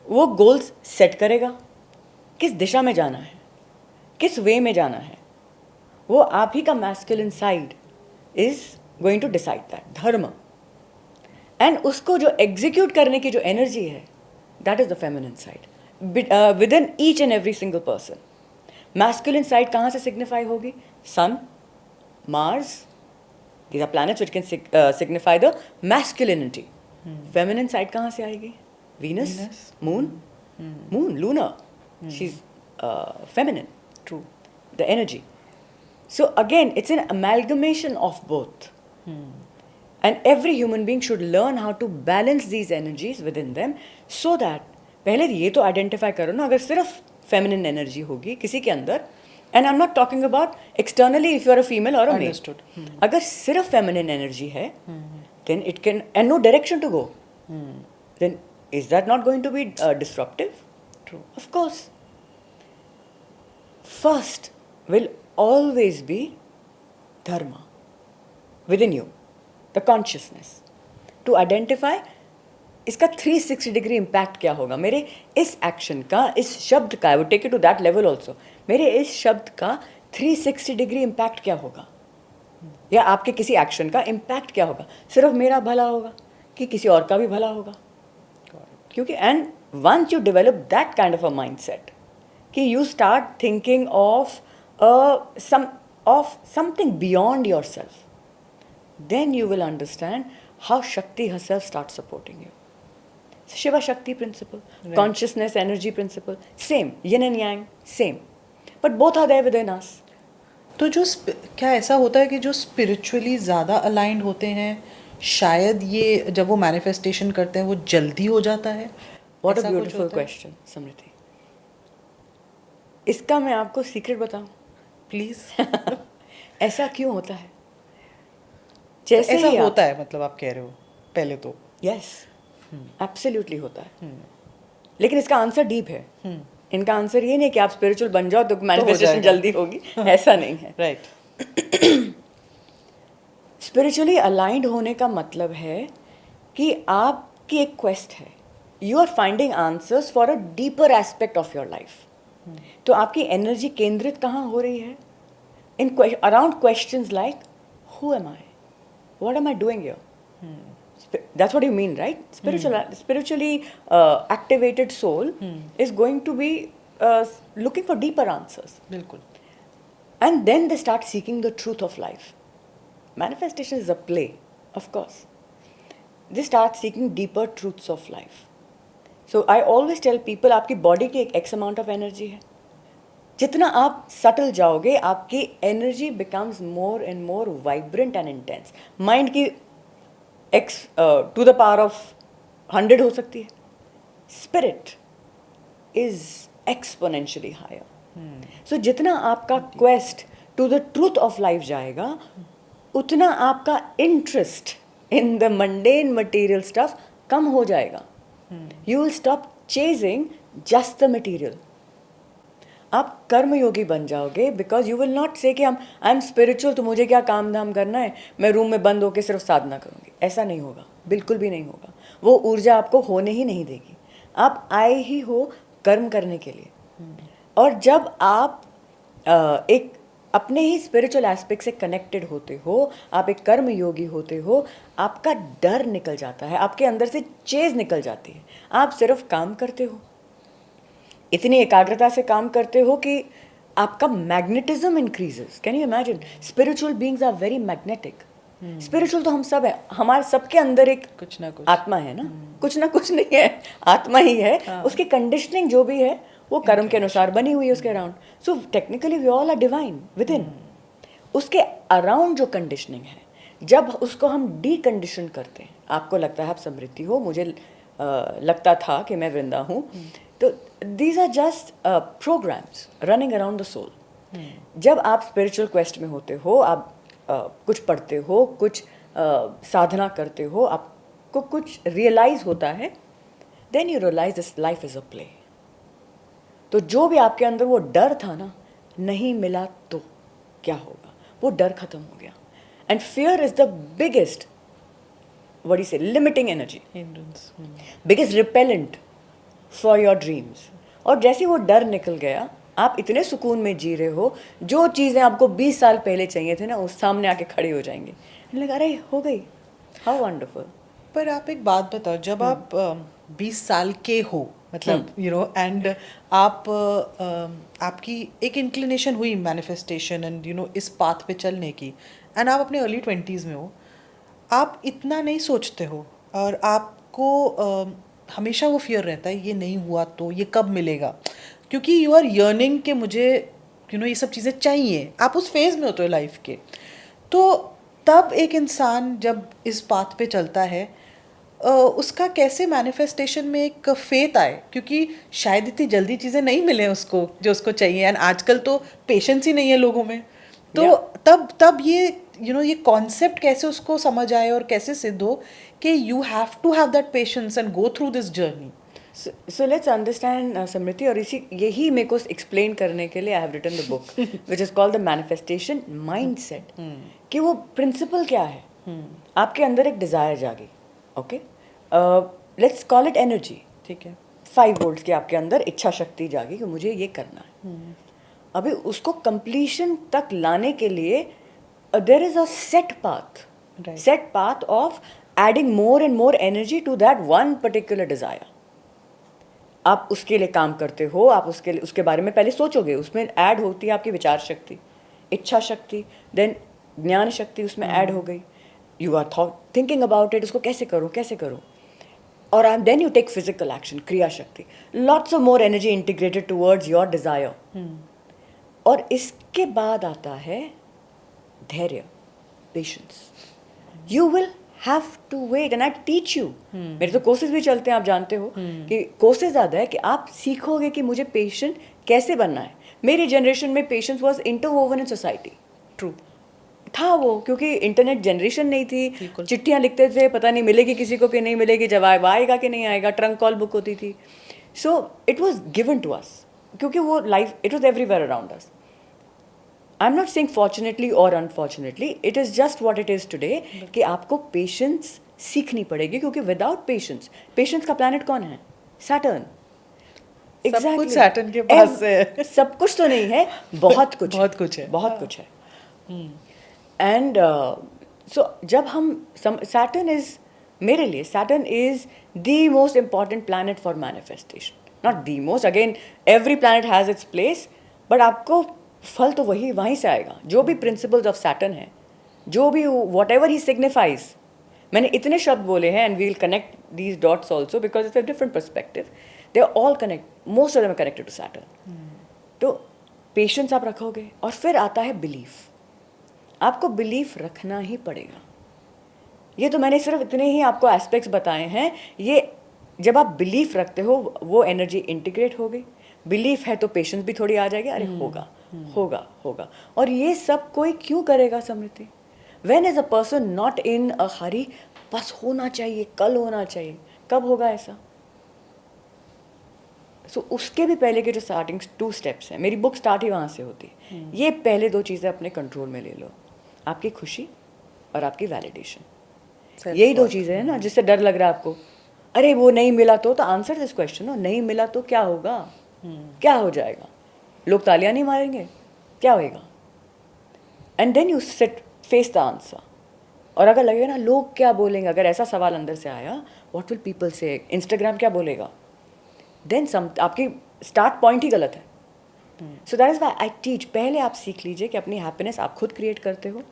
वो गोल्स सेट करेगा, किस दिशा में जाना है, किस वे में जाना है, वो आप ही का masculine side is going to decide that dharma. And उसको जो एग्जीक्यूट करने की जो एनर्जी है, that is the feminine side within each and every single person. Masculine side कहाँ से सिग्निफाई होगी? Sun, Mars, these are planets which can signify the masculinity. Feminine side कहाँ से आएगी? Venus, Moon, Luna. She's feminine. True. The energy. So again, it's an amalgamation of both. And every human being should learn how to balance these energies within them, so that पहले ये तो identify करो ना, अगर सिर्फ feminine energy होगी किसी के अंदर, and I'm not talking about externally if you're a female or a male. Understood. अगर सिर्फ feminine energy है, then it can, and no direction to go, then is that not going to be disruptive? True. Of course. First will always be dharma within you, the consciousness. To identify इसका 360 degree impact क्या होगा मेरे इस action का, इस शब्द का. I would take it to that level also. मेरे इस शब्द का 360 डिग्री इम्पैक्ट क्या होगा, या आपके किसी एक्शन का इम्पैक्ट क्या होगा. सिर्फ मेरा भला होगा कि किसी और का भी भला होगा? क्योंकि and once you develop that kind of a mindset कि you start thinking of something beyond yourself, then you will understand how Shakti herself starts supporting you. Shiva Shakti principle, consciousness energy principle, same, yin and yang same, but both are there within us. तो जो क्या ऐसा होता है कि जो spiritually ज़्यादा aligned होते हैं शायद ये जब वो मैनिफेस्टेशन करते हैं वो जल्दी हो जाता है? व्हाट अ ब्यूटीफुल क्वेश्चन समृद्धि. इसका मैं आपको सीक्रेट बताऊं प्लीज. ऐसा क्यों होता है? जैसे ऐसा ही होता है मतलब आप कह रहे हो पहले तो. यस, एब्सोल्युटली होता है. लेकिन इसका आंसर डीप है. इनका आंसर ये नहीं कि आप स्पिरिचुअल बन जाओ तो मैनिफेस्टेशन जल्दी होगी. ऐसा नहीं है. राइट. स्पिरिचुअली अलाइंड होने का मतलब है कि आपकी एक क्वेस्ट है. You are finding answers for a deeper aspect of your life. तो आपकी एनर्जी केंद्रित कहाँ हो रही है? In around questions like who am I, what am I doing here. That's what you mean, right? Spiritually activated soul is going to be looking for deeper answers. बिल्कुल. And then they start seeking the truth of life. Manifestation is a play, of course. They start seeking deeper truths of life. So I always tell people, आपकी body की एक X amount of energy है. जितना आप subtle जाओगे, आपकी energy becomes more and more vibrant and intense. Mind की X to the power of 100 हो सकती है. Spirit is exponentially higher. So जितना आपका quest to the truth of life जाएगा, उतना आपका interest in the mundane material stuff कम हो जाएगा. You will stop chasing just the material. आप कर्मयोगी बन जाओगे बिकॉज यू विल नॉट से कि आई एम स्पिरिचुअल तो मुझे क्या काम धाम करना है, मैं रूम में बंद होकर सिर्फ साधना करूँगी. ऐसा नहीं होगा, बिल्कुल भी नहीं होगा. वो ऊर्जा आपको होने ही नहीं देगी. आप आए ही हो कर्म करने के लिए. और जब आप एक अपने ही स्पिरिचुअल एस्पेक्ट से कनेक्टेड होते हो, आप एक कर्म योगी होते हो, आपका डर निकल जाता है, आपके अंदर से चेज निकल जाती है. आप सिर्फ काम करते हो, इतनी एकाग्रता से काम करते हो कि आपका magnetism increases. Can you imagine? Spiritual beings are very magnetic. Spiritual तो हम सब है, हमारे सबके अंदर एक कुछ ना कुछ आत्मा है ना कुछ नहीं है, आत्मा ही है. उसकी कंडीशनिंग जो भी है वो कर्म के अनुसार बनी हुई है उसके around. So technically we all are divine within. उसके अराउंड जो कंडीशनिंग है, जब उसको हम डीकंडीशन करते हैं, आपको लगता है आप समृद्धि हो, मुझे लगता था कि मैं वृंदा हूँ, तो these are just programs running around the soul. जब आप स्पिरिचुअल क्वेस्ट में होते हो, आप कुछ पढ़ते हो, कुछ साधना करते हो, आपको कुछ रियलाइज होता है, then you realize this life is a play. तो जो भी आपके अंदर वो डर था ना, नहीं मिला तो क्या होगा, वो डर खत्म हो गया. And fear is the biggest what do you say, limiting energy, biggest repellent for your dreams. और जैसे वो डर निकल गया, आप इतने सुकून में जी रहे हो, जो चीज़ें आपको 20 साल पहले चाहिए थे ना, उस सामने आके खड़ी हो जाएंगी. लगा अरे हो गई, हाउ वंडरफुल. पर आप एक बात बताओ, जब आप 20 साल के हो, मतलब यू नो, एंड आप आपकी एक इंक्लिनेशन हुई मैनिफेस्टेशन एंड यू नो इस पाथ पे चलने की, एंड आप अपने अर्ली 20s में हो, आप इतना नहीं सोचते हो और आपको हमेशा वो फियर रहता है ये नहीं हुआ तो ये कब मिलेगा, क्योंकि यू आर यर्निंग कि मुझे यू नो ये सब चीज़ें चाहिए. आप उस फेज़ में होते हो लाइफ के. तो तब एक इंसान जब इस पाथ पे चलता है, उसका कैसे मैनिफेस्टेशन में एक फेथ आए, क्योंकि शायद इतनी जल्दी चीज़ें नहीं मिले उसको जो उसको चाहिए, एंड आजकल तो पेशेंस ही नहीं है लोगों में. तो तब ये यू नो ये कॉन्सेप्ट कैसे उसको समझ आए और कैसे सिद्ध हो कि you have to have that patience and go through this journey. So let's understand समृद्धि, और इसी यही मेरे को एक्सप्लेन करने के लिए I have written the book which is called the manifestation mindset. कि वो प्रिंसिपल क्या है. आपके अंदर एक डिजायर जागी, okay, let's call it energy, ठीक है. 5 वोल्ट्स की आपके अंदर इच्छा शक्ति जागी कि मुझे ये करना है. अभी उसको कंप्लीशन तक लाने के लिए there is a set path of adding more and more energy to that one particular desire. आप उसके लिए काम करते हो, आप उसके बारे में पहले सोचोगे, उसमें ऐड होती है आपकी विचार शक्ति, इच्छा शक्ति, देन ज्ञान शक्ति उसमें ऐड हो गई. You are thinking about it, उसको कैसे करूँ. और then you take physical action, क्रिया शक्ति, lots of more energy integrated towards your desire. और इसके बाद आता है धैर्य, patience. You will have to wait and I teach you. मेरे तो कोर्सेज भी चलते हैं, आप जानते हो कि कोर्सेज ज़्यादा है कि आप सीखोगे कि मुझे पेशेंट कैसे बनना है. मेरी जनरेशन में patience was interwoven in society. True था वो, क्योंकि इंटरनेट जनरेशन नहीं थी, चिट्ठियाँ लिखते थे, पता नहीं मिलेगी किसी को कि नहीं मिलेगी, जवाब आएगा कि नहीं आएगा, ट्रंक कॉल बुक होती थी. So it was given to us, क्योंकि वो life, it was everywhere around us. I am not saying fortunately और unfortunately, it is just what it is today कि आपको पेशेंस सीखनी पड़ेगी, क्योंकि विदाउट पेशेंस, पेशेंस का प्लैनेट कौन है? सैटर्न. सब कुछ सैटर्न के पास है. सब कुछ तो नहीं है, बहुत कुछ बहुत कुछ है, बहुत कुछ है. एंड सो जब हम सैटर्न इज, मेरे लिए Saturn is the most important planet for manifestation. Not the most, again every planet has its place, but आपको फल तो वहीं से आएगा. जो भी प्रिंसिपल्स ऑफ सैटर्न है, जो भी वॉट एवर ही सिग्निफाइज. मैंने इतने शब्द बोले हैं, and we will connect these dots also because it's a different perspective. They are all connect, most of them are connected to Saturn. तो पेशेंस आप रखोगे, और फिर आता है बिलीफ. आपको बिलीफ रखना ही पड़ेगा. ये तो मैंने सिर्फ इतने ही आपको एस्पेक्ट्स बताए हैं. ये जब आप बिलीफ रखते हो, वो एनर्जी इंटीग्रेट होगी. बिलीफ है तो पेशेंस भी थोड़ी आ जाएगी. अरे होगा होगा होगा. और ये सब कोई क्यों करेगा Smriti? When is a person not in a hurry, बस होना चाहिए, कल होना चाहिए. कब होगा ऐसा? सो उसके भी पहले के जो स्टार्टिंग 2 स्टेप्स हैं, मेरी बुक स्टार्ट ही वहाँ से होती है. ये पहले 2 चीज़ें अपने कंट्रोल में ले लो, आपकी खुशी और आपकी वैलिडेशन. यही 2 चीज़ें हैं ना जिससे डर लग रहा है आपको. अरे वो नहीं मिला तो आंसर दिस क्वेश्चन हो, नहीं मिला तो क्या होगा? क्या हो जाएगा? लोग तालियां नहीं मारेंगे? क्या होएगा? And then you sit, face the answer. और अगर लगेगा ना लोग क्या बोलेंगे, अगर ऐसा सवाल अंदर से आया, व्हाट विल पीपल से, इंस्टाग्राम क्या बोलेगा, देन आपकी स्टार्ट पॉइंट ही गलत है. So that is why I teach. पहले आप सीख लीजिए कि अपनी हैप्पीनेस आप खुद क्रिएट करते हो.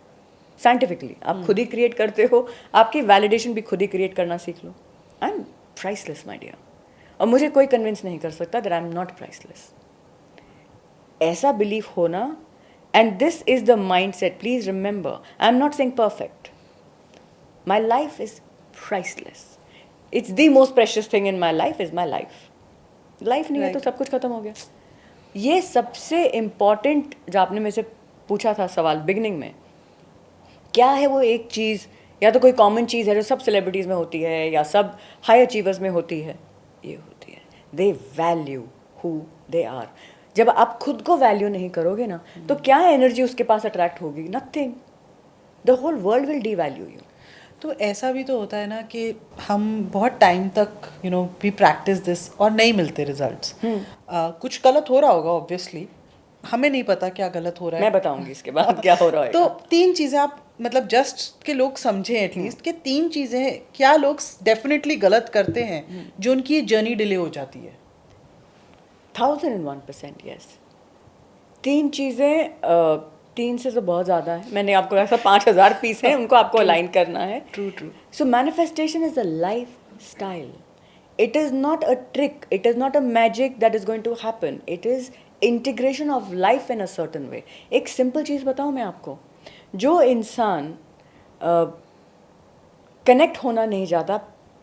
साइंटिफिकली आप खुद ही क्रिएट करते हो. आपकी वैलिडेशन भी खुद ही क्रिएट करना सीख लो. I am priceless my dear, और मुझे कोई कन्विंस नहीं कर सकता that I am not priceless. ऐसा बिलीफ होना, and this is the mindset. Please remember, I am not saying perfect. My life is priceless. It's the most precious thing in my life is my life. Life नहीं है तो सब कुछ खत्म हो गया. ये सबसे इम्पॉर्टेंट, जो आपने मेरे से पूछा था सवाल बिगनिंग में, क्या है वो एक चीज़, या तो कोई कॉमन चीज़ है जो सब सेलिब्रिटीज़ में होती है या सब हाई अचीवर्स में होती है? ये होती है, they value who they are. जब आप खुद को वैल्यू नहीं करोगे ना, तो क्या एनर्जी उसके पास अट्रैक्ट होगी? Nothing. The whole world will devalue you. तो ऐसा भी तो होता है ना कि हम बहुत टाइम तक वी प्रैक्टिस दिस और नहीं मिलते रिजल्ट्स. कुछ गलत हो रहा होगा ऑब्वियसली, हमें नहीं पता क्या गलत हो रहा है. मैं बताऊंगी इसके बाद क्या हो रहा है. तो 3 चीज़ें आप, मतलब जस्ट के लोग समझें एटलीस्ट कि 3 चीज़ें क्या लोग डेफिनेटली गलत करते हैं जो उनकी जर्नी डिले हो जाती है. 1001% यस. 3 चीज़ें, 3 से तो बहुत ज़्यादा है. मैंने आपको ऐसा 5000 पीस हैं, उनको आपको अलाइन करना है. True. So manifestation is a lifestyle. It is not a trick, it is not a magic that is going to happen. It is integration of life in a certain way. एक simple चीज़ बताऊँ मैं आपको, जो इंसान connect होना नहीं चाहता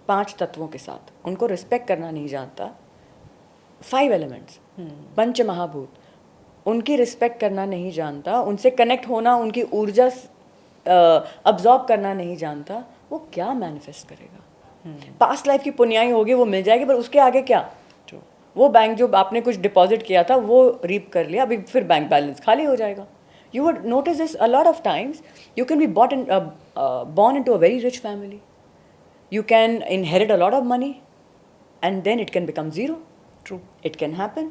5 तत्वों के साथ, उनको रिस्पेक्ट करना नहीं जानता, 5 एलिमेंट्स, पंच महाभूत, उनकी रिस्पेक्ट करना नहीं जानता, उनसे कनेक्ट होना, उनकी ऊर्जा अब्जॉर्ब करना नहीं जानता, वो क्या मैनिफेस्ट करेगा? पास्ट लाइफ की पुण्याई होगी, वो मिल जाएगी, पर उसके आगे क्या? वो बैंक जो आपने कुछ डिपॉजिट किया था वो रीप कर लिया, अभी फिर बैंक बैलेंस खाली हो जाएगा. You would notice this a lot of times. You can be born into a very rich family. You can inherit a lot of money, and then it can become zero. True. It can happen.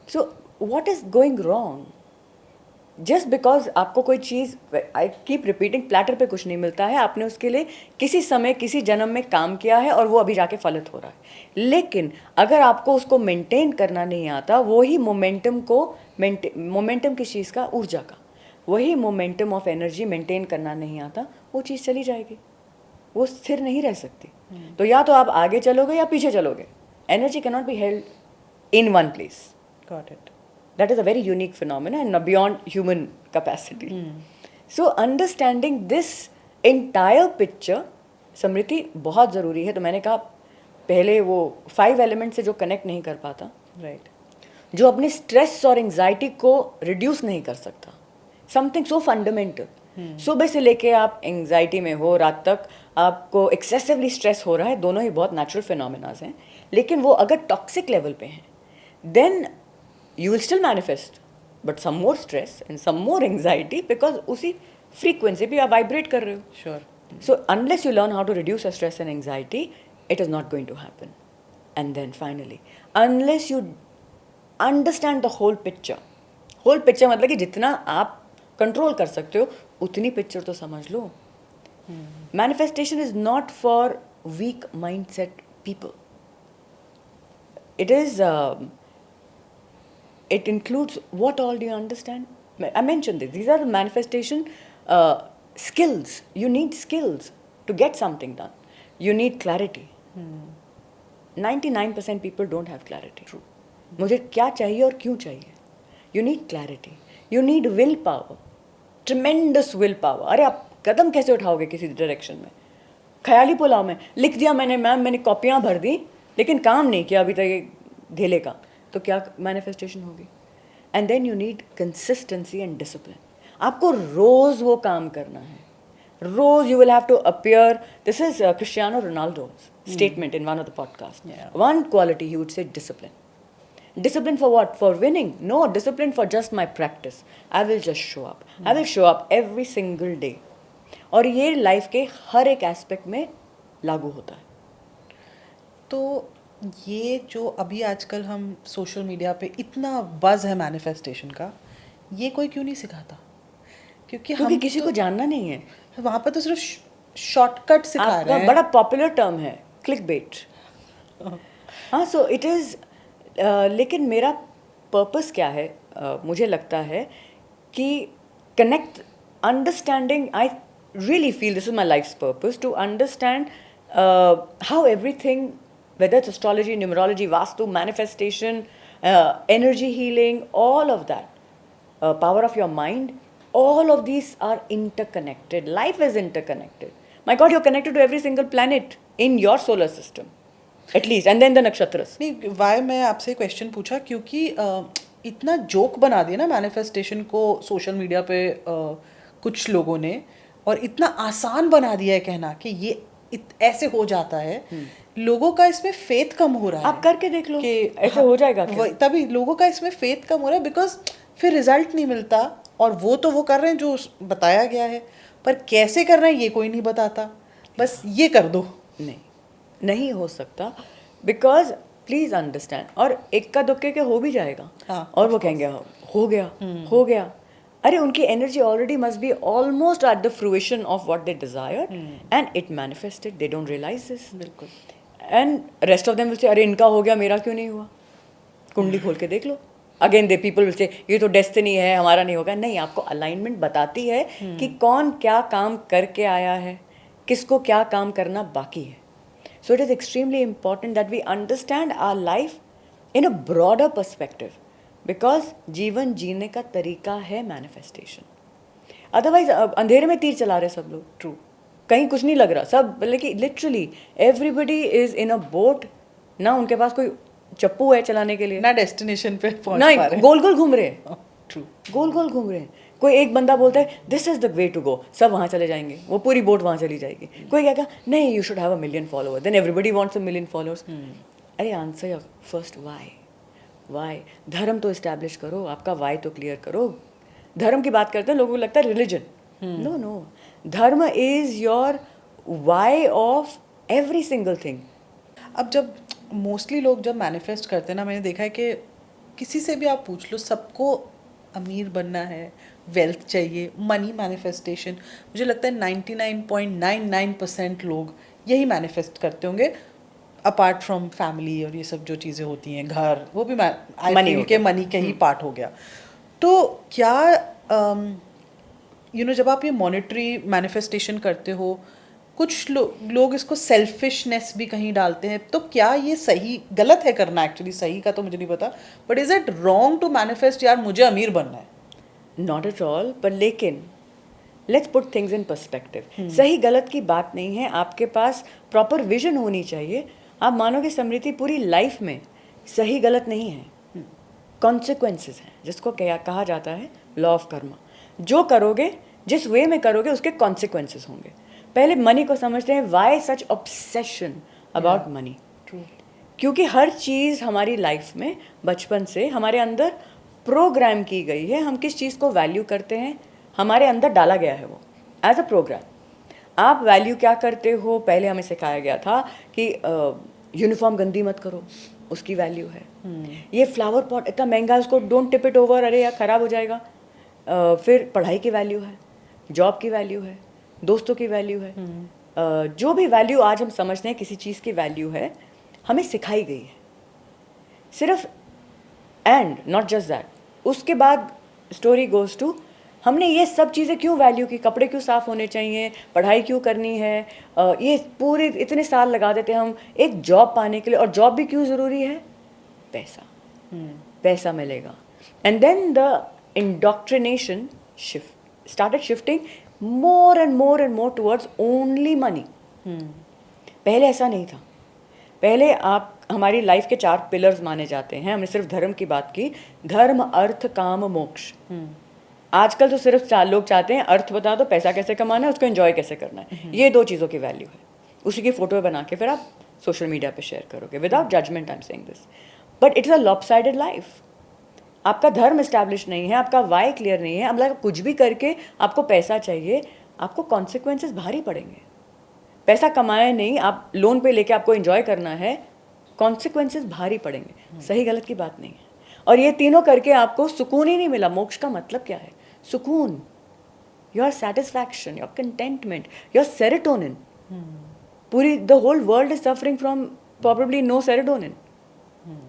So what is going wrong? Just because आपको कोई चीज़, I keep repeating, platter पे कुछ नहीं मिलता है. आपने उसके लिए किसी समय किसी जन्म में काम किया है और वो अभी जाके फलित हो रहा है. लेकिन अगर आपको उसको मेंटेन करना नहीं आता, वही मोमेंटम किस चीज़ का? ऊर्जा का. वही मोमेंटम ऑफ एनर्जी मेंटेन करना नहीं आता, वो चीज़ चली जाएगी, वो स्थिर नहीं रह सकती. तो या तो आप आगे चलोगे या पीछे चलोगे. Energy cannot be held in one place. Got it. That is a very unique phenomenon and beyond human capacity. So understanding this entire picture, समृति बहुत ज़रूरी है. तो मैंने कहा पहले वो 5 एलिमेंट से जो कनेक्ट नहीं कर पाता, Right. जो अपने स्ट्रेस और एंजाइटी को रिड्यूस नहीं कर सकता, समथिंग सो फंडामेंटल. सुबह से लेके आप एंजाइटी में हो, रात तक आपको एक्सेसिवली स्ट्रेस हो रहा है, दोनों ही बहुत नेचुरल फिनोमिनाज हैं. लेकिन वो अगर टॉक्सिक लेवल पे हैं, then you will still manifest but some more stress and some more anxiety, because उसी फ्रीक्वेंसी पे आप वाइब्रेट कर रहे हो. Sure. So unless you learn how to reduce your stress and anxiety, it is not going to happen. And then finally, unless you understand the whole picture मतलब कि जितना आप कंट्रोल कर सकते हो उतनी पिक्चर तो समझ लो. Manifestation is not for weak mindset people. It is it includes what all do you understand? I mentioned this. These are the manifestation skills. You need skills to get something done. You need clarity. 99% people don't have clarity. True. मुझे क्या चाहिए और क्यों चाहिए. You need clarity. You need will power. Tremendous will power. अरे आप कदम कैसे उठाओगे किसी डायरेक्शन में? ख्याली पुलाव में लिख दिया मैंने, मैम मैंने कॉपियाँ भर दी लेकिन काम नहीं किया अभी तक ये धेले का, तो क्या मैनिफेस्टेशन होगी? And then you need consistency and discipline. आपको रोज वो काम करना है. रोज you will have to appear. This is Cristiano Ronaldo's statement in one of the podcasts. Yeah. One quality he would say discipline. Discipline for what? For winning? No, discipline for just my practice. I will just show up. I will show up every single day. और ये life के हर एक aspect में लागू होता है. तो ये जो अभी आजकल हम सोशल मीडिया पे इतना बज़ है मैनिफेस्टेशन का, ये कोई क्यों नहीं सिखाता? क्योंकि क्योंकि किसी को जानना नहीं है. वहाँ पे तो सिर्फ शॉर्टकट सिखा रहे आपका हैं. बड़ा पॉपुलर टर्म है क्लिक बेट. हाँ, सो इट इज़. लेकिन मेरा पर्पस क्या है? मुझे लगता है कि connect understanding. I really feel this is my life's purpose to understand how everything, whether it's astrology, numerology, vastu, manifestation, energy healing, all of that, power of your mind, all of these are interconnected. Life is interconnected. My God, you're connected to every single planet in your solar system, at least, and then the nakshatras. नहीं, Y मैं आपसे question पूछा क्योंकि इतना joke बना दिया ना manifestation को सोशल मीडिया पे कुछ लोगों ने, और इतना आसान बना दिया है कहना कि ये ऐसे हो जाता है. लोगों का इसमें फेथ कम हो रहा है. आप करके देख लो कि ऐसे हो जाएगा क्या? तभी लोगों का इसमें फेथ कम हो रहा है, बिकॉज फिर रिजल्ट नहीं मिलता. और वो तो वो कर रहे हैं जो बताया गया है, पर कैसे करना है ये कोई नहीं बताता. बस ये कर दो. नहीं हो सकता. Because please understand. और इक्का दुक्के के हो भी जाएगा. हाँ, और वो कहेंगे हो गया. अरे उनकी energy already must be almost at the fruition of what they desire and it manifested. They don't realise this. बिल्कुल. And rest of them will say अरे इनका हो गया मेरा क्यों नहीं हुआ? कुंडली खोल के देख लो. Again they people will say ये तो डेस्टिनी है, हमारा नहीं होगा. नहीं, आपको अलाइनमेंट बताती है कि कौन क्या काम करके आया है, किसको क्या काम करना बाकी है. So it is extremely important that we understand our life in a broader perspective, because जीवन जीने का तरीका है मैनिफेस्टेशन. अदरवाइज अंधेरे में तीर चला रहे सब लोग. ट्रू. कहीं कुछ नहीं लग रहा. सब लेकिन literally everybody is in a boat. ना उनके पास कोई चप्पू है चलाने के लिए, ना डेस्टिनेशन पे पहुंच नहीं, पा रहे. गोल गोल घूम रहे हैं. ट्रू. गोल गोल घूम रहे हैं. कोई एक बंदा बोलता है this is the way to go, सब वहाँ चले जाएंगे, वो पूरी बोट वहाँ चली जाएगी. कोई क्या कहा नहीं you should have 1 million followers, then everybody wants 1 million followers. अरे आंसर योर फर्स्ट वाई. धर्म तो इस्टेब्लिश करो, आपका वाई तो क्लियर करो. धर्म की बात करते हैं लोगों को लगता है रिलीजन. नो, धर्म is your why of every single thing. अब जब मोस्टली लोग जब मैनिफेस्ट करते हैं ना, मैंने देखा है कि किसी से भी आप पूछ लो, सबको अमीर बनना है, वेल्थ चाहिए, मनी मैनिफेस्टेशन. मुझे लगता है 99.99% लोग यही मैनिफेस्ट करते होंगे, अपार्ट फ्रॉम फैमिली और ये सब जो चीज़ें होती हैं, घर, वो भी मनी के मनी के ही पार्ट हो गया. तो क्या जब आप ये मॉनेटरी मैनिफेस्टेशन करते हो, कुछ लोग इसको सेल्फिशनेस भी कहीं डालते हैं, तो क्या ये सही गलत है करना? एक्चुअली सही का तो मुझे नहीं पता, but is it wrong to manifest यार मुझे अमीर बनना है? नॉट एट ऑल, पर लेकिन let's put things in perspective. सही गलत की बात नहीं है, आपके पास प्रॉपर विजन होनी चाहिए। आप मानोगे समृद्धि, पूरी लाइफ में सही गलत नहीं है, कॉन्सिक्वेंसेस हैं, जिसको क्या कहा जाता है लॉ ऑफ कर्मा। जो करोगे, जिस वे में करोगे, उसके कॉन्सिक्वेंसेस होंगे। पहले मनी को समझते हैं, why such obsession about money. क्योंकि हर चीज़ हमारी लाइफ में बचपन से हमारे अंदर प्रोग्राम की गई है। हम किस चीज़ को वैल्यू करते हैं, हमारे अंदर डाला गया है वो एज अ प्रोग्राम। आप वैल्यू क्या करते हो, पहले हमें सिखाया गया था कि यूनिफॉर्म गंदी मत करो, उसकी वैल्यू है। ये फ्लावर पॉट इतना महंगा है, उसको डोंट टिप इट ओवर, अरे यार ख़राब हो जाएगा। फिर पढ़ाई की वैल्यू है, जॉब की वैल्यू है, दोस्तों की वैल्यू है। जो भी वैल्यू आज हम समझते हैं किसी चीज़ की वैल्यू है, हमें सिखाई गई है सिर्फ। एंड नॉट जस्ट दैट, उसके बाद स्टोरी गोज टू हमने ये सब चीज़ें क्यों वैल्यू की, कपड़े क्यों साफ़ होने चाहिए, पढ़ाई क्यों करनी है, ये पूरे इतने साल लगा देते हैं हम एक जॉब पाने के लिए। और जॉब भी क्यों ज़रूरी है, पैसा, पैसा मिलेगा। And then the indoctrination started shifting more and more and more towards only money. पहले ऐसा नहीं था। पहले आप हमारी लाइफ के 4 पिलर्स माने जाते हैं। हमने सिर्फ धर्म की बात की, धर्म अर्थ काम मोक्ष। आजकल तो सिर्फ 4 लोग चाहते हैं अर्थ बता दो, पैसा कैसे कमाना है, उसको एंजॉय कैसे करना है। ये 2 चीज़ों की वैल्यू है। उसी की फोटो बना के फिर आप सोशल मीडिया पे शेयर करोगे without judgement. I am saying this, but it's a lopsided life. आपका धर्म इस्टेब्लिश नहीं है, आपका वाई क्लियर नहीं है। अब मतलब कुछ भी करके आपको पैसा चाहिए, आपको कॉन्सिक्वेंसेस भारी पड़ेंगे। पैसा कमाए नहीं, आप लोन पे लेके आपको एंजॉय करना है, कॉन्सिक्वेंसेस भारी पड़ेंगे। सही गलत की बात नहीं है। और ये तीनों करके आपको सुकून ही नहीं मिला। मोक्ष का मतलब क्या है? सुकून, your satisfaction, your contentment, your serotonin. पूरी the whole world is suffering from probably no serotonin,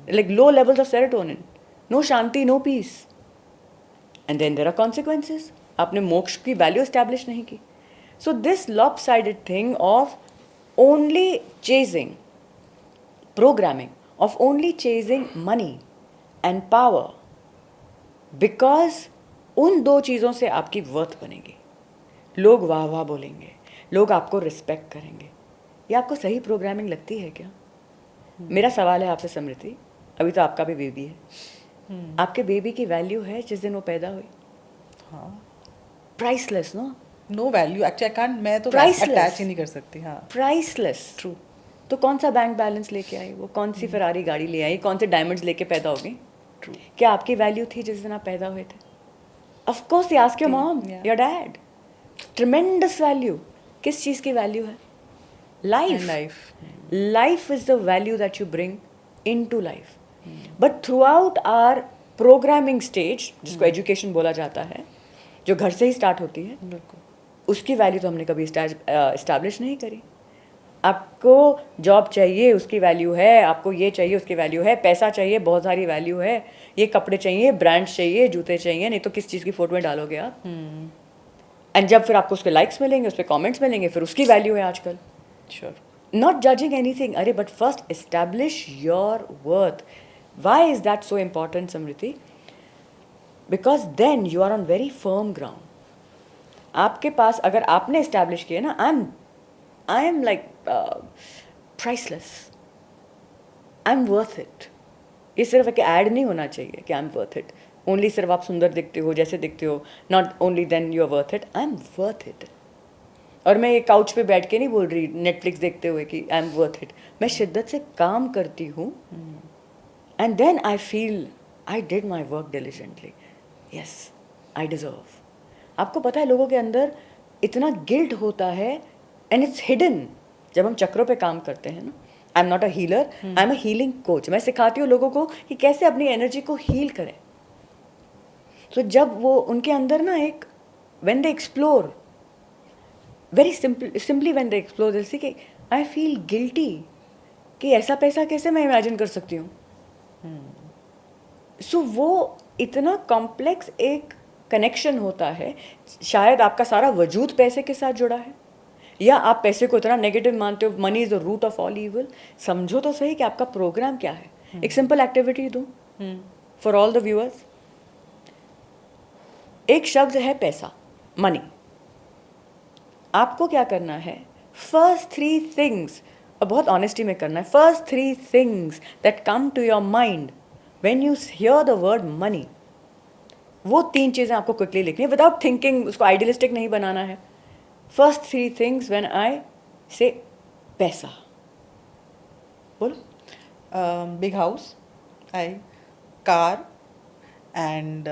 like low levels of serotonin, no shanti, no peace. And then there are consequences. आपने मोक्ष की वैल्यू एस्टैब्लिश नहीं की. So this lopsided thing of only chasing, programming of only chasing money and power, because उन 2 चीज़ों से आपकी worth बनेगी. लोग वाह वाह बोलेंगे, लोग आपको रिस्पेक्ट करेंगे. ये आपको सही प्रोग्रामिंग लगती है क्या? मेरा सवाल है आपसे समृद्धि, अभी तो आपका भी बेबी है, आपके बेबी की वैल्यू है जिस दिन वो पैदा हुई? हाँ, priceless. No value actually I can't, मैं तो अटैच ही नहीं कर सकती. हाँ, प्राइसलेस. ट्रू. तो कौन सा बैंक बैलेंस लेके आई वो, कौन सी फरारी गाड़ी ले आई, कौन से डायमंड्स लेके पैदा हो गई? ट्रू. क्या आपकी वैल्यू थी जिस दिन आप पैदा हुए थे? Of course, you ask your mom, your dad. Tremendous value. किस चीज़ की वैल्यू है? Life. Life is the value that you bring into life. But throughout our programming stage, जिसको education बोला जाता है, जो घर से ही start होती है, उसकी वैल्यू तो हमने कभी establish नहीं करी. आपको जॉब चाहिए, उसकी वैल्यू है. आपको ये चाहिए, उसकी वैल्यू है. पैसा चाहिए, बहुत सारी वैल्यू है. ये कपड़े चाहिए, ब्रांड्स चाहिए, जूते चाहिए, नहीं तो किस चीज़ की फोटो में डालोगे आप? एंड जब फिर आपको उसके लाइक्स मिलेंगे, उस पर कॉमेंट्स मिलेंगे, फिर उसकी वैल्यू है आजकल. श्योर. Not judging anything, अरे but first establish your worth. Why is that so important, Samriti? Because then you are on very firm ground. आपके पास अगर आपने establish किया ना, I am like priceless. I'm worth it. ये सिर्फ एक add नहीं होना चाहिए कि I'm worth it. Only सिर्फ आप सुंदर दिखते हो, जैसे दिखते हो. Not only then you are worth it. I'm worth it. और मैं ये काउच पे बैठ के नहीं बोल रही नेटफ्लिक्स देखते हुए कि आई एम वर्थ इट. मैं शिद्दत से काम करती हूँ and then I feel I did my work diligently. Yes, I deserve. आपको पता है लोगों के अंदर इतना गिल्ट होता है एंड इट्स हिडन. जब हम चक्रों पे काम करते हैं ना, आई am not a healer, I am a healing coach. मैं सिखाती हूँ लोगों को कि कैसे अपनी एनर्जी को हील करें. तो जब वो उनके अंदर ना एक when they explore, very simply when they explore, they'll say कि I feel guilty कि ऐसा पैसा कैसे मैं इमेजिन कर सकती हूँ. सो वो इतना कॉम्प्लेक्स एक कनेक्शन होता है. शायद आपका सारा वजूद पैसे के साथ जुड़ा है, या आप पैसे को इतना नेगेटिव मानते हो, money is the root of all evil, समझो तो सही कि आपका प्रोग्राम क्या है। एक सिंपल एक्टिविटी दूं फॉर ऑल द व्यूअर्स। एक शब्द है पैसा, मनी। आपको क्या करना है, फर्स्ट 3 थिंग्स, और बहुत ऑनेस्टी में करना है, first 3 things that come to your mind when you hear the word money, वो 3 चीज़ें आपको क्विकली लिखनी है विदाउट थिंकिंग, उसको आइडियलिस्टिक नहीं बनाना है। First 3 things when I say पैसा, बोलो। Big house, I car, and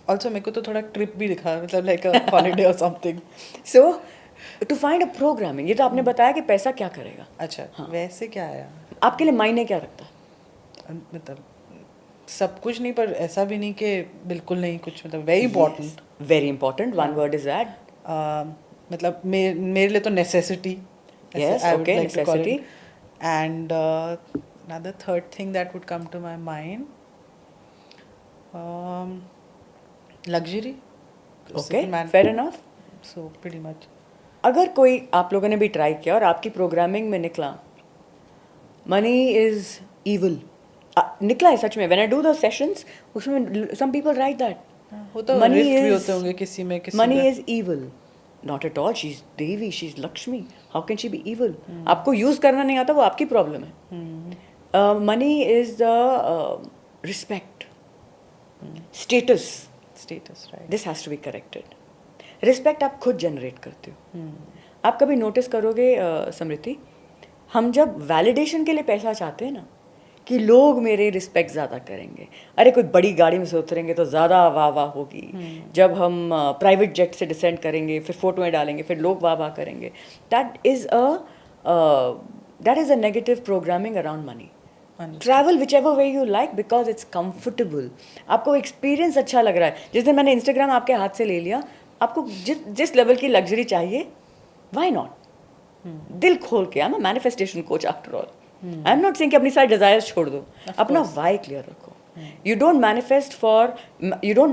also मेरे को तो थोड़ा ट्रिप भी लिखा, मतलब लाइक अ हॉलीडे और something. So to find a programming, ये तो आपने बताया कि पैसा क्या करेगा। अच्छा, हाँ। वैसे क्या आया? आपके लिए मायने क्या रखता है? मतलब सब कुछ नहीं, पर ऐसा भी नहीं कि बिल्कुल नहीं कुछ, मतलब very important. Very important, one word is that. मतलब मेरे लिए तो necessity, Yes, okay, necessity. And another third thing that would come to my mind, luxury. Okay, fair enough. So pretty much. अगर कोई आप लोगों ने भी ट्राई किया और आपकी प्रोग्रामिंग में निकला मनी इज इविल, निकला है सच में, when I do the sessions उसमें सम पीपल राइट दैट वो तो मनी rift भी इज, होते होंगे किसी में, किसी मनी में। Is evil, not at all, she is devi, she is Lakshmi, how can she be evil? आपको यूज करना नहीं आता, वो आपकी प्रॉब्लम है। Money is the respect, status, status, right. This has to be corrected. Respect आप खुद जनरेट करते हो। आप कभी नोटिस करोगे समृति, हम जब वैलिडेशन के लिए पैसा चाहते हैं ना, कि लोग मेरे रिस्पेक्ट ज़्यादा करेंगे, अरे कोई बड़ी गाड़ी में से उतरेंगे तो ज़्यादा वाह वाह होगी, जब हम प्राइवेट जेट से डिसेंड करेंगे फिर फोटोएं डालेंगे फिर लोग वाह वाह करेंगे, that is a negative programming around money. Travel which ever way you like because it's comfortable, आपको एक्सपीरियंस अच्छा लग रहा है। जिस दिन मैंने इंस्टाग्राम आपके हाथ से ले लिया, आपको जिस लेवल की लग्जरी चाहिए, वाई नॉट, दिल खोल के। I am a manifestation coach after all, I am not saying कि अपनी सारी डिजायर्स छोड़ दो, अपना वाई क्लियर रखो। You don't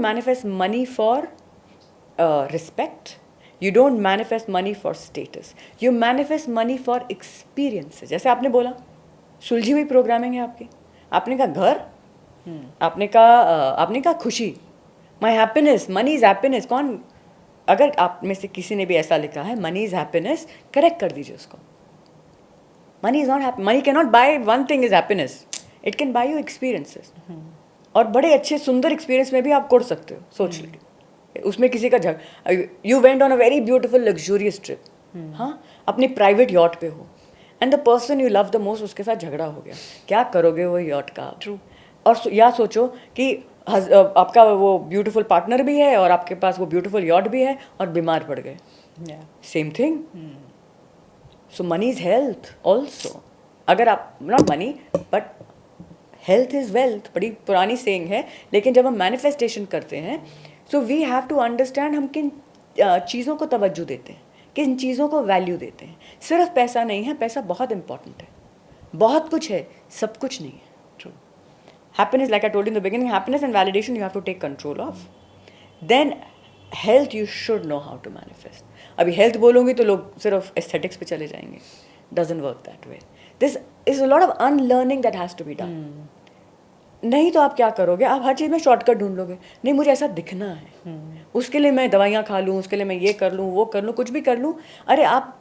manifest money for respect, you don't manifest money for status, you manifest money for experiences. जैसे आपने बोला, सुलझी हुई प्रोग्रामिंग है आपकी। आपने कहा घर, आपने कहा खुशी, my happiness, money is happiness. कौन, अगर आप में से किसी ने भी ऐसा लिखा है मनी इज हैप्पीनेस, करेक्ट कर दीजिए उसको। Money is not happy, money can not by one thing is happiness, it can buy you experiences. और बड़े अच्छे सुंदर एक्सपीरियंस में भी आप कोड़ सकते हो, सोच लीजिए। उसमें किसी का you went on a very beautiful luxurious trip, हाँ, अपनी प्राइवेट यॉट पे हो, and the person you love the most उसके साथ झगड़ा हो गया, क्या करोगे वो यॉट का? ट्रू। और या सोचो कि आपका वो ब्यूटीफुल पार्टनर भी है और आपके पास वो ब्यूटीफुल यॉट भी है और बीमार पड़ गए, same thing. So money is health also. अगर आप, not money but health is wealth, बड़ी पुरानी सेइंग है, लेकिन जब हम मैनिफेस्टेशन करते हैं, so we have to understand हम किन चीज़ों को तवज्जो देते हैं, किन चीज़ों को वैल्यू देते हैं। सिर्फ पैसा नहीं है, पैसा बहुत इंपॉर्टेंट है, बहुत कुछ है, सब कुछ नहीं है। Happiness, like I told you in the beginning, happiness and validation you have to take control of. Then health you should know how to manifest. अभी health बोलूँगी तो लोग सिर्फ aesthetics पे चले जाएंगे. Doesn't work that way. This is a lot of unlearning that has to be done. नहीं तो आप क्या करोगे, आप हर चीज़ में शॉर्टकट ढूंढ लोगे। नहीं, मुझे ऐसा दिखना है, उसके लिए मैं दवाइयाँ खा लूँ, उसके लिए मैं ये कर लूँ, वो कर लूँ, कुछ भी कर लूँ। अरे आप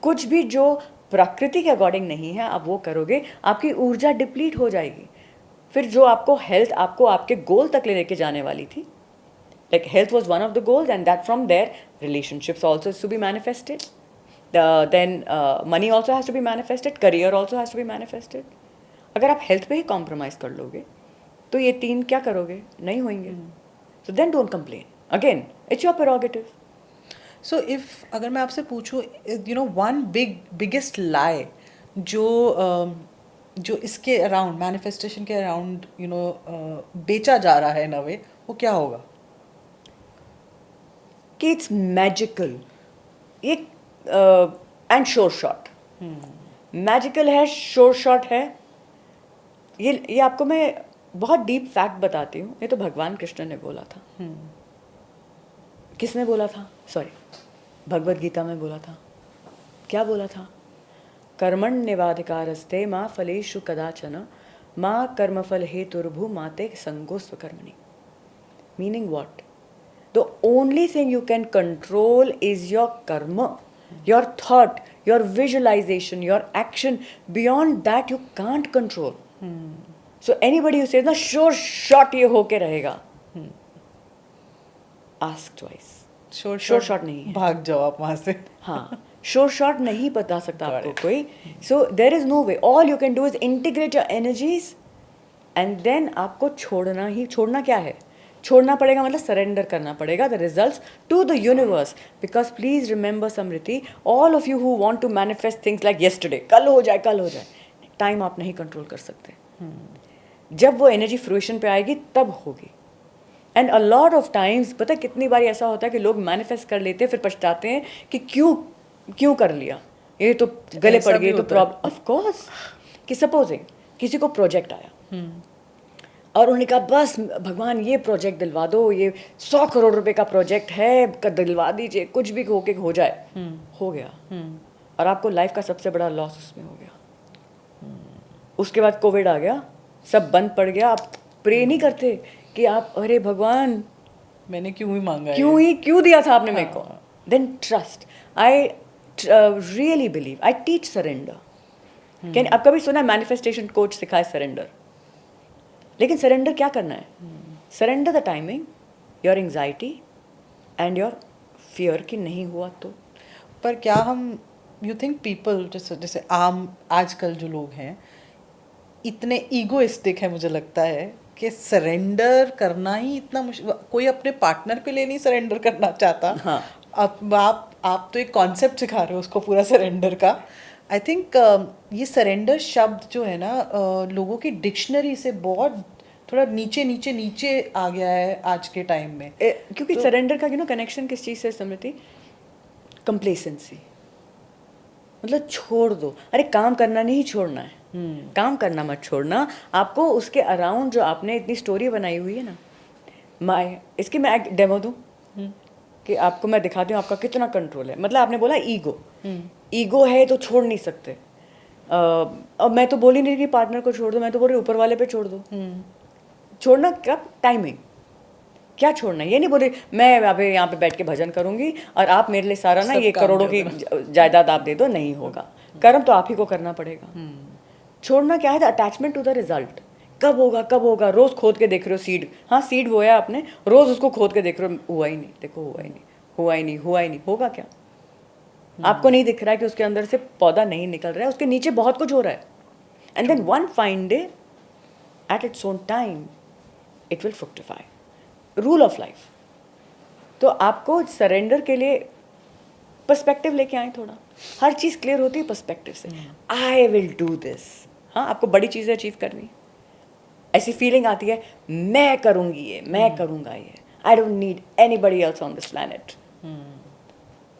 कुछ भी जो प्रकृति के अकॉर्डिंग नहीं है, आप वो करोगे, आपकी ऊर्जा डिप्लीट हो जाएगी। फिर जो आपको हेल्थ, आपको आपके गोल तक ले लेके जाने वाली थी, like health was one of the goals, and that from there relationships also has to be manifested, then money also has to be manifested, career also has to be manifested. अगर आप हेल्थ पे ही compromise कर लोगे तो ये 3 क्या करोगे, नहीं होंगे। So then don't complain, again it's your prerogative. So if अगर मैं आपसे पूछूं, you know, one biggest lie जो इसके अराउंड, मैनिफेस्टेशन के अराउंड, यू नो, बेचा जा रहा है इन अ वे, वो क्या होगा? कि इट्स मैजिकल, ये एंड श्योर शॉट। मैजिकल है, श्योर शॉट है। ये आपको मैं बहुत डीप फैक्ट बताती हूँ। ये तो भगवान कृष्ण ने बोला था। किसने बोला था? सॉरी, भगवद गीता में बोला था। क्या बोला था? कर्मण्येवाधिकारस्ते मा फलेषु कदाचन मा कर्मफल हेतुर्भु माते संगोस्व कर्मणि. Meaning what? The only thing you can control is your karma, your thought, your visualization, your action. Beyond that you can't control. So anybody who says ना sure shot ये होके रहेगा, ask twice. Sure shot नहीं है. भाग जाओ आप वहाँ से. हाँ, श्योर शॉट नहीं बता सकता आपको कोई. So there is no way. All you can do is integrate your energies and then आपको छोड़ना क्या है? छोड़ना पड़ेगा मतलब सरेंडर करना पड़ेगा the results to the universe. Because please remember Smriti, all of you who want to manifest things like yesterday, कल हो जाए, टाइम आप नहीं कंट्रोल कर सकते. जब वो एनर्जी फ्रूएशन पे आएगी तब होगी. And a lot of times पता है कितनी बार ऐसा होता है कि लोग मैनिफेस्ट कर लेते हैं, फिर पछताते हैं कि क्यों कर लिया, ये तो गले पड़ गई तो प्रॉब्लम. ऑफ कोर्स कि सपोजिंग किसी को प्रोजेक्ट आया और उन्होंने कहा बस भगवान ये प्रोजेक्ट दिलवा दो, ये 100 करोड़ रुपए का प्रोजेक्ट है, दिलवा दीजिए, कुछ भी होके हो जाए. हो गया. और आपको लाइफ का सबसे बड़ा लॉस उसमें हो गया. उसके बाद कोविड आ गया, सब बंद पड़ गया. आप प्रे नहीं करते कि आप अरे भगवान मैंने क्यों ही मांगा, क्यों दिया था आपने मेरे को. Then trust. I really believe, I teach surrender. Can आप कभी सुना मैनिफेस्टेशन कोच सिखाए सरेंडर? लेकिन सरेंडर क्या करना है? Surrender the timing, your anxiety and your fear कि नहीं हुआ तो. पर क्या हम यू थिंक पीपल जैसे आम आजकल जो लोग हैं इतने ईगोइस्टिक है, मुझे लगता है कि सरेंडर करना ही इतना मुश्किल. कोई अपने पार्टनर पे लिए नहीं सरेंडर करना चाहता. हाँ. अब आप तो एक कॉन्सेप्ट सिखा रहे हो उसको पूरा सरेंडर का. आई थिंक ये सरेंडर शब्द जो है ना लोगों की डिक्शनरी से बहुत थोड़ा नीचे आ गया है आज के टाइम में. क्योंकि सरेंडर का कनेक्शन किस चीज़ से समझती? कंप्लेसेंसी. मतलब छोड़ दो. अरे काम करना नहीं छोड़ना है. काम करना मत छोड़ना. आपको उसके अराउंड जो आपने इतनी स्टोरी बनाई हुई है ना, इसकी मैं एक डेमो दूँ कि आपको मैं दिखाती हूँ आपका कितना कंट्रोल है. मतलब आपने बोला ईगो है तो छोड़ नहीं सकते. अब मैं तो बोल ही नहीं कि पार्टनर को छोड़ दो, मैं तो बोल रही ऊपर वाले पे छोड़ दो. छोड़ना कब? टाइमिंग. क्या छोड़ना? ये नहीं बोल रही मैं अभी यहाँ पे बैठ के भजन करूंगी और आप मेरे लिए सारा ना ये करोड़ों की जायदाद आप दे दो. नहीं होगा. कर्म तो आप ही को करना पड़ेगा. छोड़ना क्या है? The attachment to the result. कब होगा. रोज खोद के देख रहे हो सीड. हाँ, सीड बोया आपने, रोज उसको खोद के देख रहे हो, हुआ ही नहीं. देखो हुआ ही नहीं. होगा क्या? आपको नहीं दिख रहा है कि उसके अंदर से पौधा नहीं निकल रहा है, उसके नीचे बहुत कुछ हो रहा है. And then one fine day at its own time it will fructify. Rule of life. तो आपको सरेंडर के लिए पर्सपेक्टिव लेके आए थोड़ा. हर चीज़ क्लियर होती है पर्सपेक्टिव से. I will do this. हाँ, आपको बड़ी चीज़ें अचीव करनी, ऐसी फीलिंग आती है मैं करूँगी ये, मैं करूँगा ये. I don't need anybody else on this planet.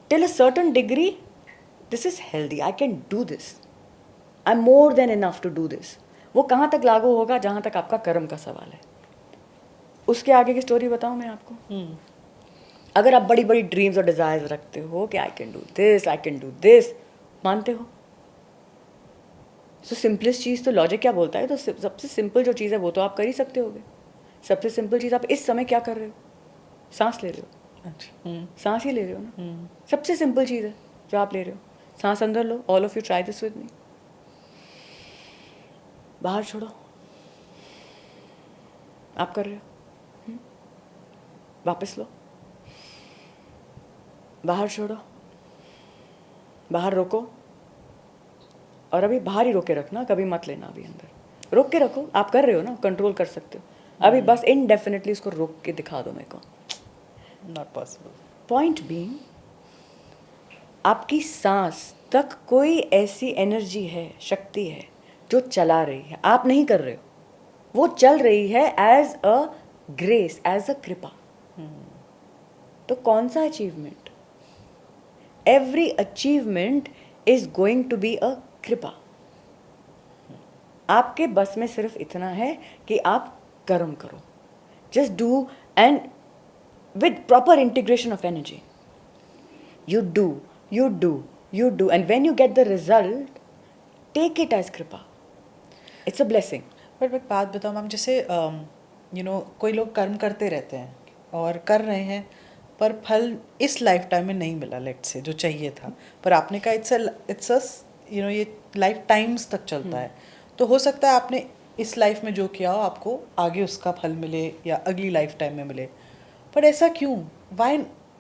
Till a certain degree this is healthy. I can do this. I am more than enough to do this. वो कहाँ तक लागू होगा? जहाँ तक आपका कर्म का सवाल है. उसके आगे की स्टोरी बताऊँ मैं आपको. अगर आप बड़ी बड़ी ड्रीम्स और डिजायर्स रखते हो कि आई कैन डू दिस, मानते हो, सो सिंपलेस्ट चीज़ तो लॉजिक क्या बोलता है? तो सबसे सिंपल जो चीज़ है वो तो आप कर ही सकते होगे. सबसे सिंपल चीज़ आप इस समय क्या कर रहे हो? सांस ले रहे हो. अच्छा. सांस ही ले रहे हो ना. सबसे सिंपल चीज़ है जो आप ले रहे हो. सांस अंदर लो. All of you try this with me. बाहर छोड़ो. आप कर रहे हो. वापस लो. बाहर छोड़ो. बाहर रोको. और अभी बाहर ही रोके रखना, कभी मत लेना. अभी अंदर रोक के रखो. आप कर रहे हो ना, कंट्रोल कर सकते हो. अभी बस इनडेफिनेटली इसको रोक के दिखा दो मेरे को. Not possible. पॉइंट बीइंग, आपकी सांस तक कोई ऐसी एनर्जी है, शक्ति है जो चला रही है. आप नहीं कर रहे हो. वो चल रही है as a grace, as a kripa. तो कौन सा achievement? Every achievement is going to be a kripa. आपके बस में सिर्फ इतना है कि आप कर्म करो. Just do and with proper integration of energy. You do You do, and when you get the result, take it as कृपा. It's a blessing. पर एक बात बताओ मैम, जैसे कोई लोग कर्म करते रहते हैं और कर रहे हैं, पर फल इस लाइफ टाइम में नहीं मिला, लेट से जो चाहिए था, पर आपने कहा इट्स अ ये लाइफ टाइम्स तक चलता है, तो हो सकता है आपने इस लाइफ में जो किया हो आपको आगे उसका फल मिले या अगली लाइफ टाइम में मिले, पर ऐसा क्यों?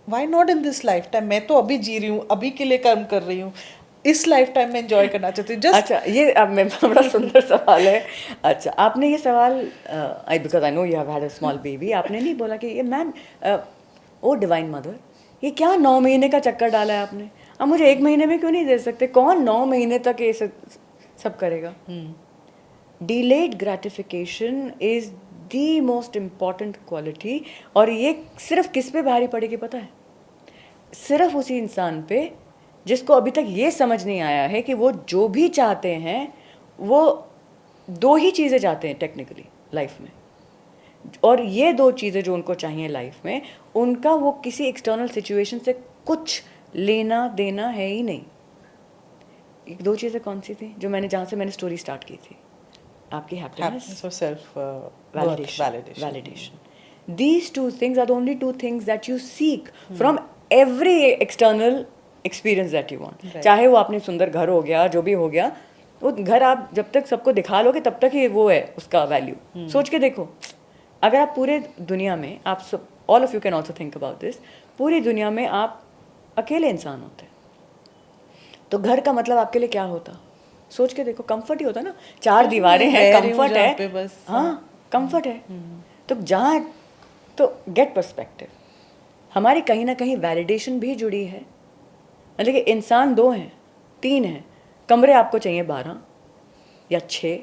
Why not in this lifetime? मैं तो अभी जी रही हूँ, अभी के लिए कर्म कर रही हूँ, इस लाइफ टाइम में एंजॉय करना चाहती हूँ. जस्ट अच्छा, ये अब मैं बड़ा सुंदर सवाल है. अच्छा, आपने ये सवाल because I know you have had a small baby, आपने नहीं बोला कि ये मैम ओ डिवाइन मदर, ये क्या 9 महीने का चक्कर डाला है आपने, अब मुझे 1 महीने में क्यों नहीं दे सकते? कौन 9 महीने तक ये सब करेगा? Delayed gratification is the most important quality. और ये सिर्फ किस पे भारी पड़ेगी पता है? सिर्फ उसी इंसान पे जिसको अभी तक ये समझ नहीं आया है कि वो जो भी चाहते हैं वो 2 ही चीज़ें चाहते हैं टेक्निकली लाइफ में, और ये 2 चीज़ें जो उनको चाहिए लाइफ में, उनका वो किसी एक्सटर्नल सिचुएशन से कुछ लेना देना है ही नहीं. 2 चीज़ें कौन सी थी जो जहाँ से मैंने स्टोरी स्टार्ट की थी? आपकी हैप्पीनेस और self validation. These 2 things are the only 2 things that you seek from every external experience that you want. Right. चाहे वो आपने सुंदर घर हो गया, जो भी हो गया, वो घर आप जब तक सबको दिखा लोगे तब तक ही वो है उसका वैल्यू. सोच के देखो, अगर आप पूरे दुनिया में, आप सब, all of you can also think about this, पूरी दुनिया में आप अकेले इंसान होते, तो घर का मतलब आपके लिए क्या होता? सोच के देखो, कंफर्ट ही होता ना. 4 दीवारें हैं, कंफर्ट है. हाँ, कंफर्ट है. तो जहाँ, तो गेट पर्सपेक्टिव. हमारी कहीं ना कहीं वैलिडेशन भी जुड़ी है. मतलब कि इंसान 2 हैं, 3 हैं, कमरे आपको चाहिए 12 या 6.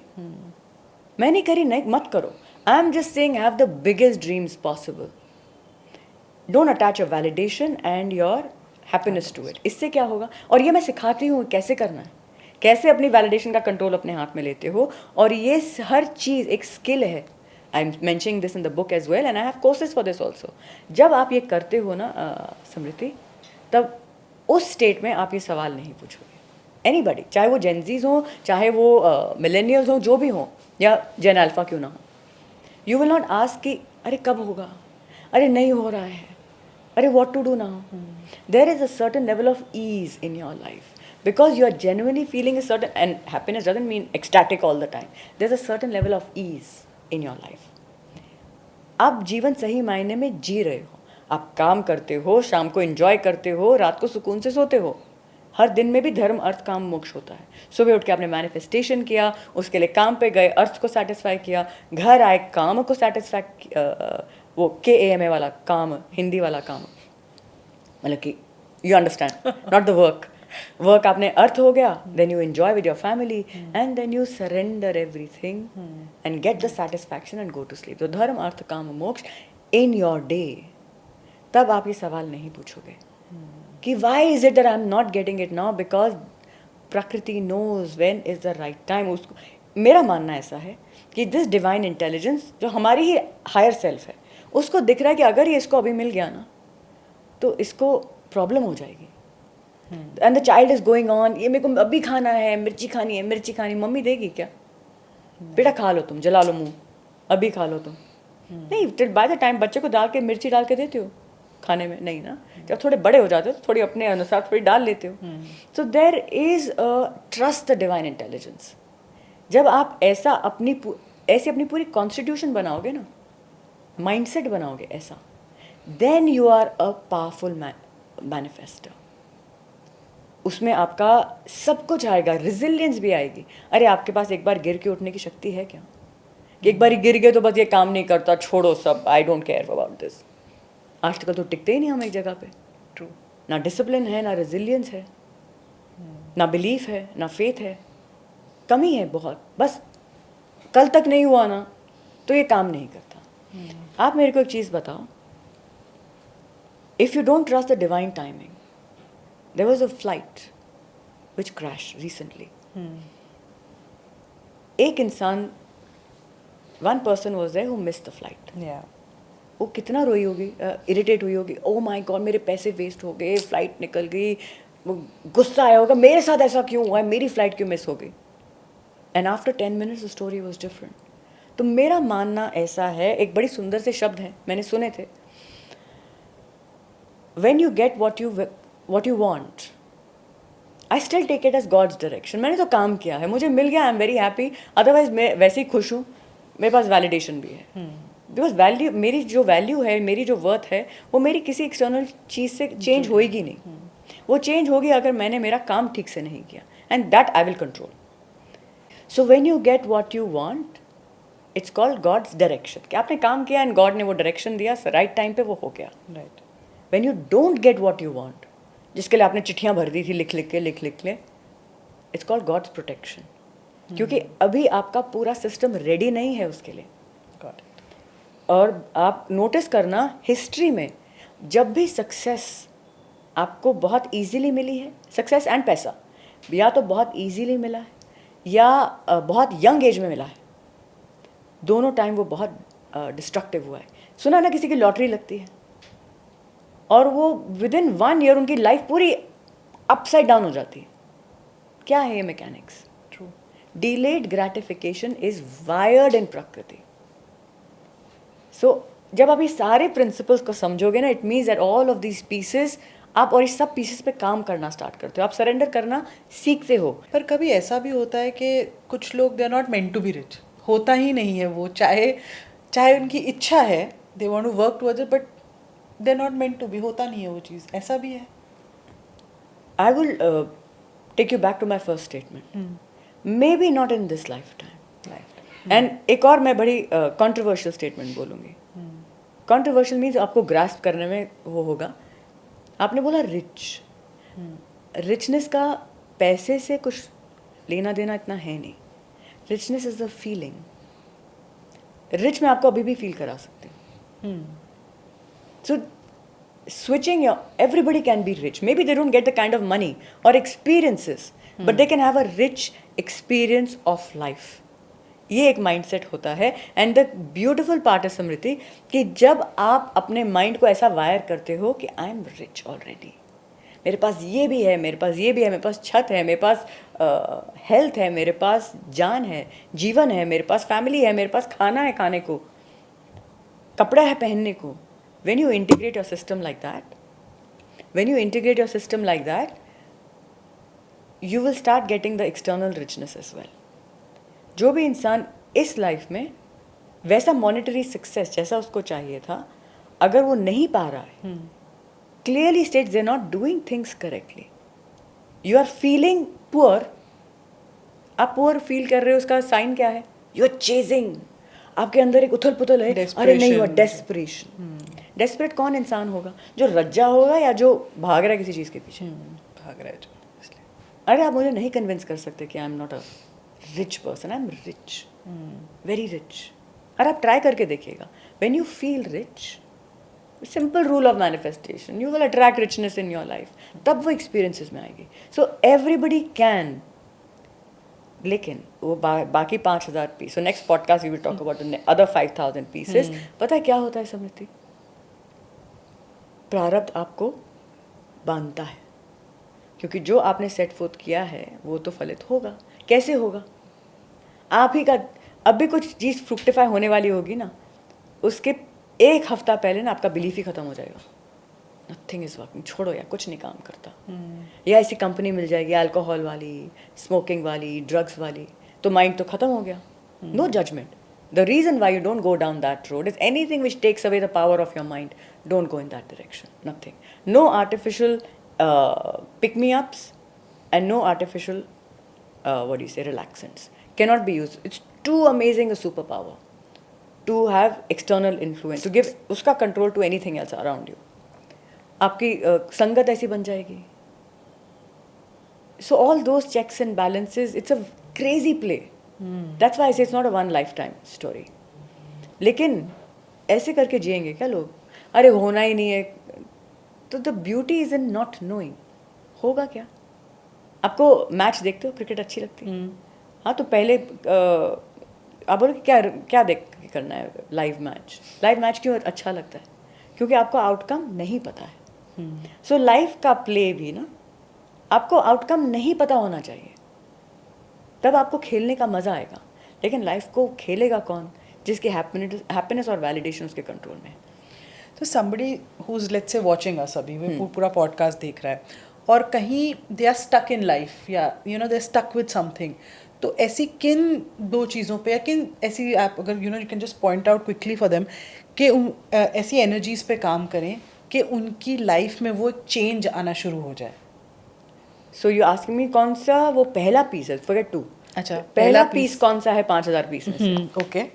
मैं नहीं करी, नहीं मत करो. I am just saying have the biggest dreams possible. Don't attach your validation and your happiness to it. इससे क्या होगा? और ये मैं सिखाती हूँ कैसे करना है, कैसे अपनी वैलिडेशन का कंट्रोल अपने हाथ में लेते हो. और ये हर चीज़ एक स्किल है. I am mentioning this in the book as well and I have courses for this also. जब आप ये करते हो ना स्मृति, तब उस स्टेट में आप ये सवाल नहीं पूछोगे. एनीबडी, चाहे वो जेनजीज हो, चाहे वो मिलेनियल्स हो, जो भी हो, या जेन अल्फा क्यों ना हो, यू विल नॉट आस्क कि अरे कब होगा, अरे नहीं हो रहा है, अरे what to do now. There is a certain level of ease in your life because you are genuinely feeling a certain, and happiness doesn't mean ecstatic all the time, there's a certain level of ease in your life. आप जीवन सही मायने में जी रहे हो, आप काम करते हो, शाम को एंजॉय करते हो, रात को सुकून से सोते हो. हर दिन में भी धर्म अर्थ काम मोक्ष होता है. सुबह उठ के आपने मैनिफेस्टेशन किया, उसके लिए काम पे गए, अर्थ को सेटिस्फाई किया, घर आए, काम को सेटिस्फाई, वो KAMA वाला काम, हिंदी वाला काम, मतलब कि you understand, not the work आपने अर्थ हो गया, then you enjoy with your family and then you surrender everything and get the satisfaction and go to sleep. तो धर्म अर्थ काम मोक्ष in your day, तब आप ये सवाल नहीं पूछोगे कि why is it that I'm not getting it now, because प्रकृति knows when is the right time. उसको, मेरा मानना ऐसा है कि this divine intelligence जो हमारी ही higher self है, उसको दिख रहा है कि अगर ये इसको अभी मिल गया ना तो इसको प्रॉब्लम हो जाएगी. And the child is going on, ये मेरे को अभी खाना है, मिर्ची खानी है, मिर्ची खानी, मम्मी देगी क्या? बेटा खा लो, तुम जला लो मुंह, अभी खा लो तुम. नहीं, बाय द टाइम बच्चे को डाल के मिर्ची डाल के देते हो खाने में? नहीं ना. जब थोड़े बड़े हो जाते हो तो थोड़ी अपने अनुसार थोड़ी डाल लेते हो. So there is trust the divine intelligence. जब आप ऐसा अपनी पूरी कॉन्स्टिट्यूशन बनाओगे ना, माइंडसेट बनाओगे ऐसा, then you are a powerful manifester. उसमें आपका सब कुछ आएगा, रिजिलियंस भी आएगी. अरे आपके पास एक बार गिर के उठने की शक्ति है क्या? कि एक बार गिर गए तो बस ये काम नहीं करता, छोड़ो सब, I don't care about this. आजकल तो टिकते ही नहीं हम एक जगह पे. ट्रू. ना डिसिप्लिन है, ना रेजिलियंस है, ना बिलीफ है, ना फेथ है. कमी है बहुत. बस कल तक नहीं हुआ ना तो ये काम नहीं करता. आप मेरे को एक चीज़ बताओ, if you don't trust the divine timing, there was a flight which crashed recently. एक इंसान, one person was there who missed the flight. Yeah. वो कितना रोई होगी, इरिटेट हुई होगी, ओ माय गॉड मेरे पैसे वेस्ट हो गए, फ्लाइट निकल गई, वो गुस्सा आया होगा, मेरे साथ ऐसा क्यों हुआ है, मेरी फ्लाइट क्यों मिस हो गई, and after 10 minutes the story was different. तो मेरा मानना ऐसा है, एक बड़ी सुंदर से शब्द है, मैंने सुने थे, when you get what you want, I still take it as God's direction. मैंने तो काम किया है, मुझे मिल गया, I am very happy. Otherwise मैं वैसे ही खुश हूँ, मेरे पास वैलिडेशन भी है. बिकॉज वैल्यू, मेरी जो वैल्यू है, मेरी जो वर्थ है, वो मेरी किसी एक्सटर्नल चीज़ से चेंज होएगी नहीं. वो चेंज होगी अगर मैंने मेरा काम ठीक से नहीं किया, and that I will control. So when you get what you want, it's called God's direction. कि आपने काम किया एंड गॉड ने वो डायरेक्शन दिया, राइट टाइम पे वो हो गया. Right. When you don't get what you want, जिसके लिए आपने चिट्ठियाँ भर दी थी लिख लिख के, it's called God's protection. क्योंकि अभी आपका पूरा सिस्टम रेडी नहीं है उसके लिए. Got it. और आप नोटिस करना, हिस्ट्री में जब भी सक्सेस आपको बहुत इजीली मिली है, सक्सेस एंड पैसा, या तो बहुत इजीली मिला है या बहुत यंग एज में मिला है, दोनों टाइम वो बहुत डिस्ट्रक्टिव हुआ है. सुना ना किसी की लॉटरी लगती है और वो विद इन 1 ईयर उनकी लाइफ पूरी अपसाइड डाउन हो जाती है. क्या है ये mechanics? True. Delayed gratification is wired इन प्रकृति. सो जब आप ये सारे प्रिंसिपल्स को समझोगे ना, it means that all of these pieces, आप और इस सब पीसेस पे काम करना स्टार्ट करते हो, आप सरेंडर करना सीखते हो. पर कभी ऐसा भी होता है कि कुछ लोग they are not meant to be rich, होता ही नहीं है वो, चाहे उनकी इच्छा है, they want to work towards it, but they are not meant to be, होता नहीं है वो चीज़. ऐसा भी है. I will take you back to my first statement, maybe not in this lifetime. And एक और मैं बड़ी कंट्रोवर्शियल स्टेटमेंट बोलूँगी. कंट्रोवर्शियल मीन्स आपको ग्रास्प करने में वो होगा. आपने बोला रिच. रिचनेस का पैसे से कुछ लेना देना इतना है नहीं. Richness is the feeling. Rich मैं आपको अभी भी फील करा सकती हूँ. So switching everybody can be rich. Maybe they don't get the kind of money or experiences, but they can have a rich experience of life. ये एक mindset होता है. एंड द ब्यूटिफुल पार्ट है समृति, कि जब आप अपने माइंड को ऐसा वायर करते हो कि आई एम रिच ऑलरेडी, मेरे पास ये भी है, मेरे पास ये भी है, मेरे पास छत है, मेरे पास हेल्थ है, मेरे पास जान है, जीवन है, मेरे पास फैमिली है, मेरे पास खाना है खाने को, कपड़ा है पहनने को. When you integrate your system like that, you will start getting the external richness as well. जो भी इंसान इस लाइफ में वैसा मॉनेटरी सक्सेस जैसा उसको चाहिए था, अगर वो नहीं पा रहा है, clearly states they're not doing things correctly. You are feeling poor. आप poor feel कर रहे हो, उसका साइन क्या है? You are chasing. आपके अंदर एक उथल पुथल है, अरे नहीं हुआ, डेस्परेशन. डेस्परेट कौन इंसान होगा? जो रज्जा होगा या जो भाग रहा है किसी चीज़ के पीछे? भाग रहा है जो. अरे आप मुझे नहीं कन्विंस कर सकते कि I am not a rich person. I am rich, very rich. और आप ट्राई करके देखिएगा. When you feel rich, simple rule of manifestation, you will attract richness in your life. तब वो एक्सपीरियंसेस में आएगी. So everybody can. लेकिन वो बाकी 5,000 piece, so next podcast we will talk about the other 5,000 pieces. पता है क्या होता है समृति? प्रारब्ध आपको बांधता है, क्योंकि जो आपने सेट फोर्थ किया है वो तो फलित होगा. कैसे होगा? आप ही का अब भी कुछ चीज़ फ्रुक्टिफाई होने वाली होगी ना, उसके 1 हफ्ता पहले ना आपका बिलीफ ही खत्म हो जाएगा. नथिंग इज वर्किंग, छोड़ो यार, कुछ नहीं काम करता. या ऐसी कंपनी मिल जाएगी अल्कोहल वाली, स्मोकिंग वाली, ड्रग्स वाली, तो माइंड तो खत्म हो गया. No judgement. The reason why you don't go down that road is anything which takes away the power of your mind. Don't go in that direction. Nothing. No artificial pick-me-ups and no artificial, relaxants. Cannot be used. It's too amazing a superpower to have external influence, to give उसका control to anything else around you. आपकी संगत ऐसी बन जाएगी. So all those checks and balances, it's a crazy play. That's why I say it's not a one lifetime story. लेकिन ऐसे करके जिएंगे क्या लोग? अरे होना ही नहीं है. तो the beauty is in not knowing. होगा क्या? आपको मैच देखते हो, क्रिकेट अच्छी लगती है? हाँ, तो पहले आप बोलो कि क्या देख के करना है लाइव मैच क्यों अच्छा लगता है? क्योंकि आपको आउटकम नहीं पता है. सो लाइफ का प्ले भी ना आपको आउटकम नहीं पता होना चाहिए, तब आपको खेलने का मज़ा आएगा। लेकिन लाइफ को खेलेगा कौन? जिसकी हैप्पीनेस और वैलिडेशन उसके कंट्रोल में है। तो somebody who's let's say watching us अभी वो पूरा पॉडकास्ट देख रहा है और कहीं they are stuck in life या you know they are stuck with something, तो ऐसी किन 2 चीज़ों पे या किन ऐसी आप अगर you know you can just point out quickly for them कि ऐसी एनर्जीज पे काम करें कि उनकी लाइफ में वो एक चेंज आना शुरू हो जाए। सो यू आस्किंग मी कौन सा वो पहला पीस है? फॉरगेट 2। अच्छा, पहला पीस कौन सा है 5000 पीस में से? Okay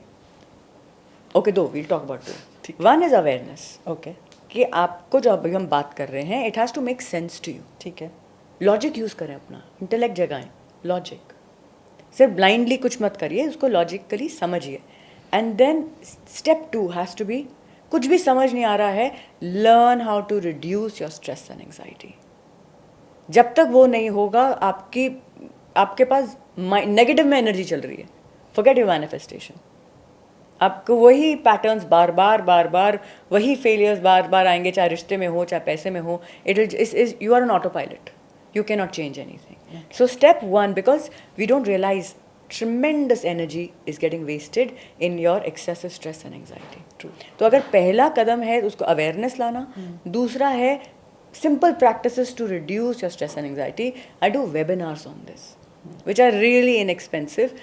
okay, 2 we'll talk about 2। One is awareness, okay कि आपको जो अभी हम बात कर रहे हैं, it has to make sense to you. ठीक है। लॉजिक यूज़ करें, अपना इंटेलेक्ट जगाएं। लॉजिक, सिर्फ ब्लाइंडली कुछ मत करिए, उसको लॉजिकली समझिए। And then step 2 has to be, कुछ भी समझ नहीं आ रहा है, learn how to reduce your stress and anxiety. जब तक वो नहीं होगा, आपके पास नेगेटिव में एनर्जी चल रही है, फॉरगेट योर मैनिफेस्टेशन। आपको वही पैटर्न्स बार बार वही फेलियर्स बार बार आएंगे, चाहे रिश्ते में हो चाहे पैसे में हो। It is you are an autopilot, you can not change anything. So step 1, because we don't realise tremendous energy is getting wasted in your excessive stress and anxiety. तो अगर पहला कदम है उसको अवेयरनेस लाना, दूसरा है simple practices to reduce your stress and anxiety. I do webinars on this, which are really inexpensive.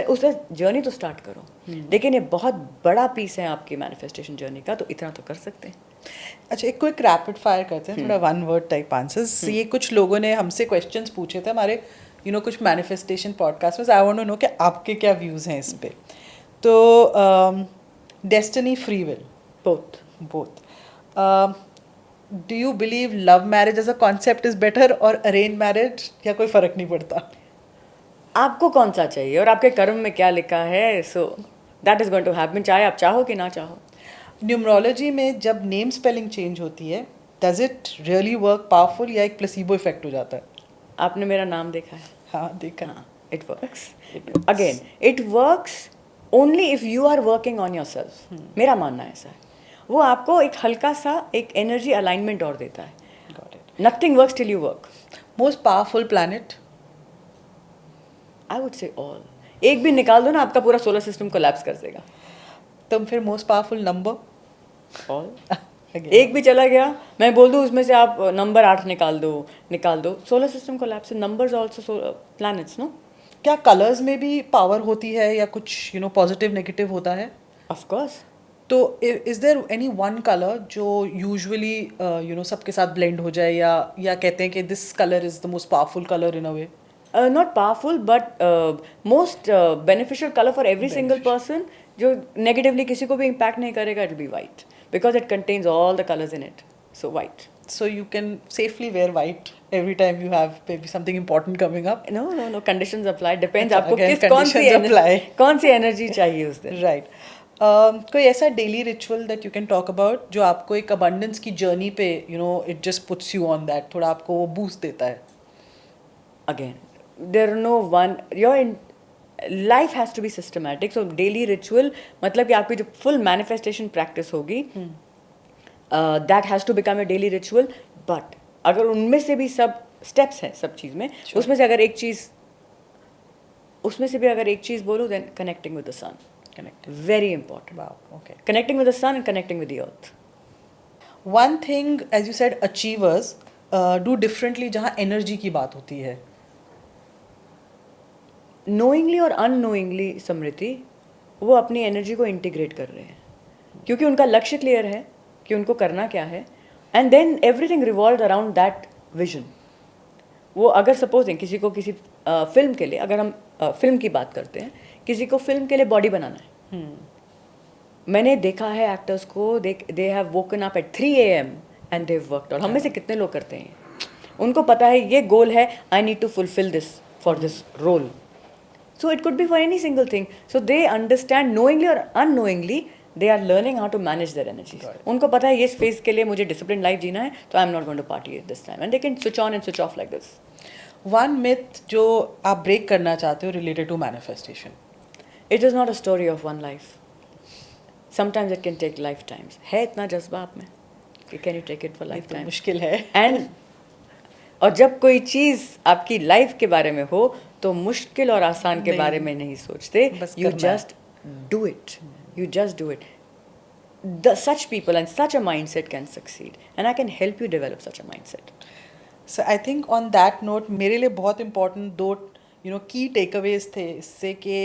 उससे journey तो स्टार्ट करो, लेकिन ये बहुत बड़ा पीस है आपकी मैनिफेस्टेशन जर्नी का, तो इतना तो कर सकते हैं। अच्छा, एक क्विक रैपिड फायर करते हैं, थोड़ा 1 वर्ड टाइप आंसर्स। ये कुछ लोगों ने हमसे क्वेश्चंस पूछे थे हमारे यू नो कुछ मैनिफेस्टेशन पॉडकास्ट में। आई वांट टू नो कि आपके क्या व्यूज़ हैं इस पे। तो destiny, free will, both. Do you believe love marriage as a concept is better or arrange marriage, या कोई फ़र्क नहीं पड़ता? आपको कौन सा चाहिए और आपके कर्म में क्या लिखा है, so that is going to happen, चाहे आप चाहो कि ना चाहो। न्यूमरोलॉजी में जब नेम स्पेलिंग चेंज होती है, does it really work powerful या एक प्लेसिबो इफेक्ट हो जाता है? आपने मेरा नाम देखा है? हाँ, देखा। हाँ, it works. Again, it works only if you are working on yourself. मेरा मानना ऐसा है, वो आपको एक हल्का सा एक एनर्जी अलाइनमेंट और देता है। Nothing works till you work. Most powerful planet? I would say all. एक भी निकाल दो ना, आपका पूरा सोलर सिस्टम कोलैप्स कर देगा। तुम फिर मोस्ट पावरफुल नंबर? ऑल। एक भी चला गया, मैं बोल दूँ उसमें से आप नंबर 8 निकाल दो, solar system collapse. Numbers also planets, no? क्या कलर्स में भी पावर होती है या कुछ यू नो पॉजिटिव नेगेटिव होता है? Of course. तो is there any one colour जो यूजुअली यू नो सबके साथ ब्लेंड हो जाए, या कहते हैं कि this colour is the most powerful colour in a way? Not powerful but most beneficial colour for every single person, जो नेगेटिवली किसी को भी इम्पैक्ट नहीं करेगा। It will be white because it contains all the colours in it, so white. So you can safely wear white every time you have maybe something important coming up? No, conditions apply, depends अच्छा, आपको again, कौन सी energy चाहिए उस दिन। Right. कोई ऐसा daily ritual that you can talk about जो आपको एक अबंडेंस की जर्नी पे you know it just puts you on that, थोड़ा आपको वो बूस्ट देता है? Again, there are no one, life has to be systematic. So daily ritual मतलब कि आपकी जो full manifestation practice होगी, that has to become a daily ritual. But अगर उनमें से भी सब steps हैं सब चीज़ में, उसमें से अगर एक चीज़ बोलूँ, then connecting with the sun. Very important. Wow, okay. Connecting with the sun and connecting with the earth. One thing, as you said, achievers do differently जहाँ energy की बात होती है. Knowingly और unknowingly, समृति, वो अपनी एनर्जी को इंटीग्रेट कर रहे हैं क्योंकि उनका लक्ष्य क्लियर है कि उनको करना क्या है, and then everything revolve around that vision. वो अगर सपोजिंग किसी को किसी फिल्म के लिए, अगर हम फिल्म की बात करते हैं, किसी को फिल्म के लिए बॉडी बनाना है, मैंने देखा है एक्टर्स को, they have woken up at 3 AM and they have worked out. हम में से कितने लोग करते हैं? उनको पता है ये गोल है, I need to fulfil this for this role. So it could be for any single thing. So they understand, knowingly or unknowingly, they are learning how to manage their energies. उनको पता है ये phase के लिए मुझे disciplined life जीना है, तो I'm not going to party at this time, and they can switch on and switch off like this. One myth जो आप break करना चाहते हो related to manifestation? It is not a story of one life. Sometimes it can take lifetimes. है इतना जज्बा आप में कि can you take it for lifetime? मुश्किल है. And और जब कोई चीज़ आपकी लाइफ के बारे में हो तो मुश्किल और आसान के नहीं, बारे में नहीं सोचते, बस यू करना है। Just do it, you just do it. Such people and such a mindset can succeed, and I can help you develop such a mindset. So I think on that note मेरे लिए बहुत important दो की takeaways थे इससे कि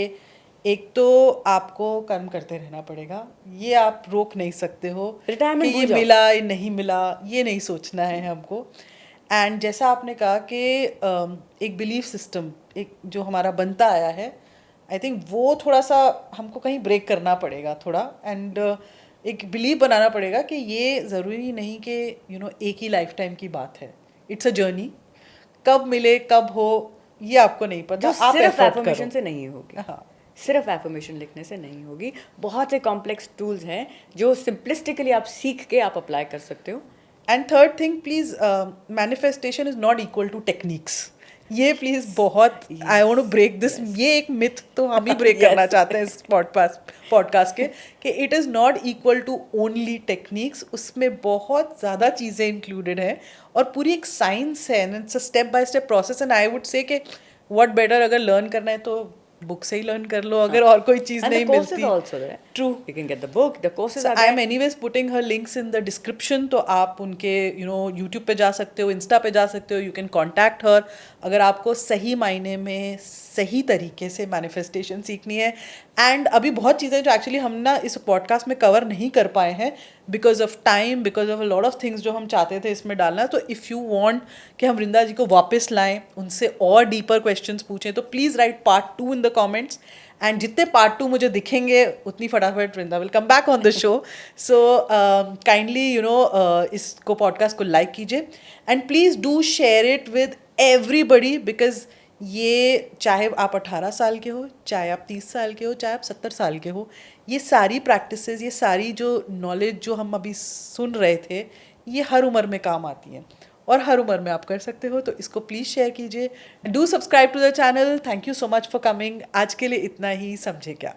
एक तो आपको कर्म करते रहना पड़ेगा, ये आप रोक नहीं सकते हो Retirement कि ये भूल जाओ. मिला ये नहीं मिला, ये नहीं सोचना है हमको. एंड जैसा आपने कहा कि एक बिलीफ सिस्टम एक जो हमारा बनता आया है, आई थिंक वो थोड़ा सा हमको कहीं ब्रेक करना पड़ेगा थोड़ा. एंड एक बिलीव बनाना पड़ेगा कि ये ज़रूरी नहीं कि एक ही लाइफ टाइम की बात है. It's a journey. कब मिले कब हो ये आपको नहीं पता. जो आप सिर्फ एफर्ट एफर्मेशन करो. से नहीं होगी. हाँ. सिर्फ एफर्मेशन लिखने से नहीं होगी. बहुत से कॉम्प्लेक्स टूल्स हैं जो सिंपलिस्टिकली आप सीख के आप अप्लाई कर सकते हो. And third thing please, manifestation is not equal to techniques. ये प्लीज बहुत I want to break this. ये एक मिथ तो हम ही ब्रेक करना चाहते हैं इस पॉडकास्ट के कि it is not equal to only techniques. उसमें बहुत ज़्यादा चीज़ें इंक्लूडेड हैं और पूरी एक साइंस है. And it's a step by step process. And I would say कि व्हाट बेटर, अगर लर्न करना है तो बुक से ही लर्न कर लो अगर और कोई चीज़ And नहीं the courses मिलती. also there. True. You can get the book. The courses So are I am there. anyways putting her links in the description. तो आप उनके YouTube पे जा सकते हो, इंस्टा पे जा सकते हो. यू कैन कॉन्टैक्ट हर अगर आपको सही मायने में सही तरीके से मैनिफेस्टेशन सीखनी है. एंड अभी बहुत चीज़ें जो एक्चुअली हम ना इस पॉडकास्ट में कवर नहीं कर पाए हैं because of time, because of a lot of things जो हम चाहते थे इसमें डालना. तो इफ़ यू वांट कि हम वृंदा जी को वापस लाएं, उनसे और डीपर क्वेश्चंस पूछें, तो please write part 2 in the comments. And जितने पार्ट 2 मुझे दिखेंगे उतनी फटाफट Vrinda will come back on the show. So kindly इसको पॉडकास्ट को लाइक कीजिए and please do share it with everybody. Because ये चाहे आप 18 साल के हो, चाहे आप 30 साल के हो, चाहे आप 70 साल के हो, ये सारी प्रैक्टिसेस, ये सारी जो नॉलेज जो हम अभी सुन रहे थे, ये हर उम्र में काम आती हैं और हर उम्र में आप कर सकते हो. तो इसको प्लीज़ शेयर कीजिए. Do subscribe to the channel. Thank you so much for coming. आज के लिए इतना ही. समझे क्या.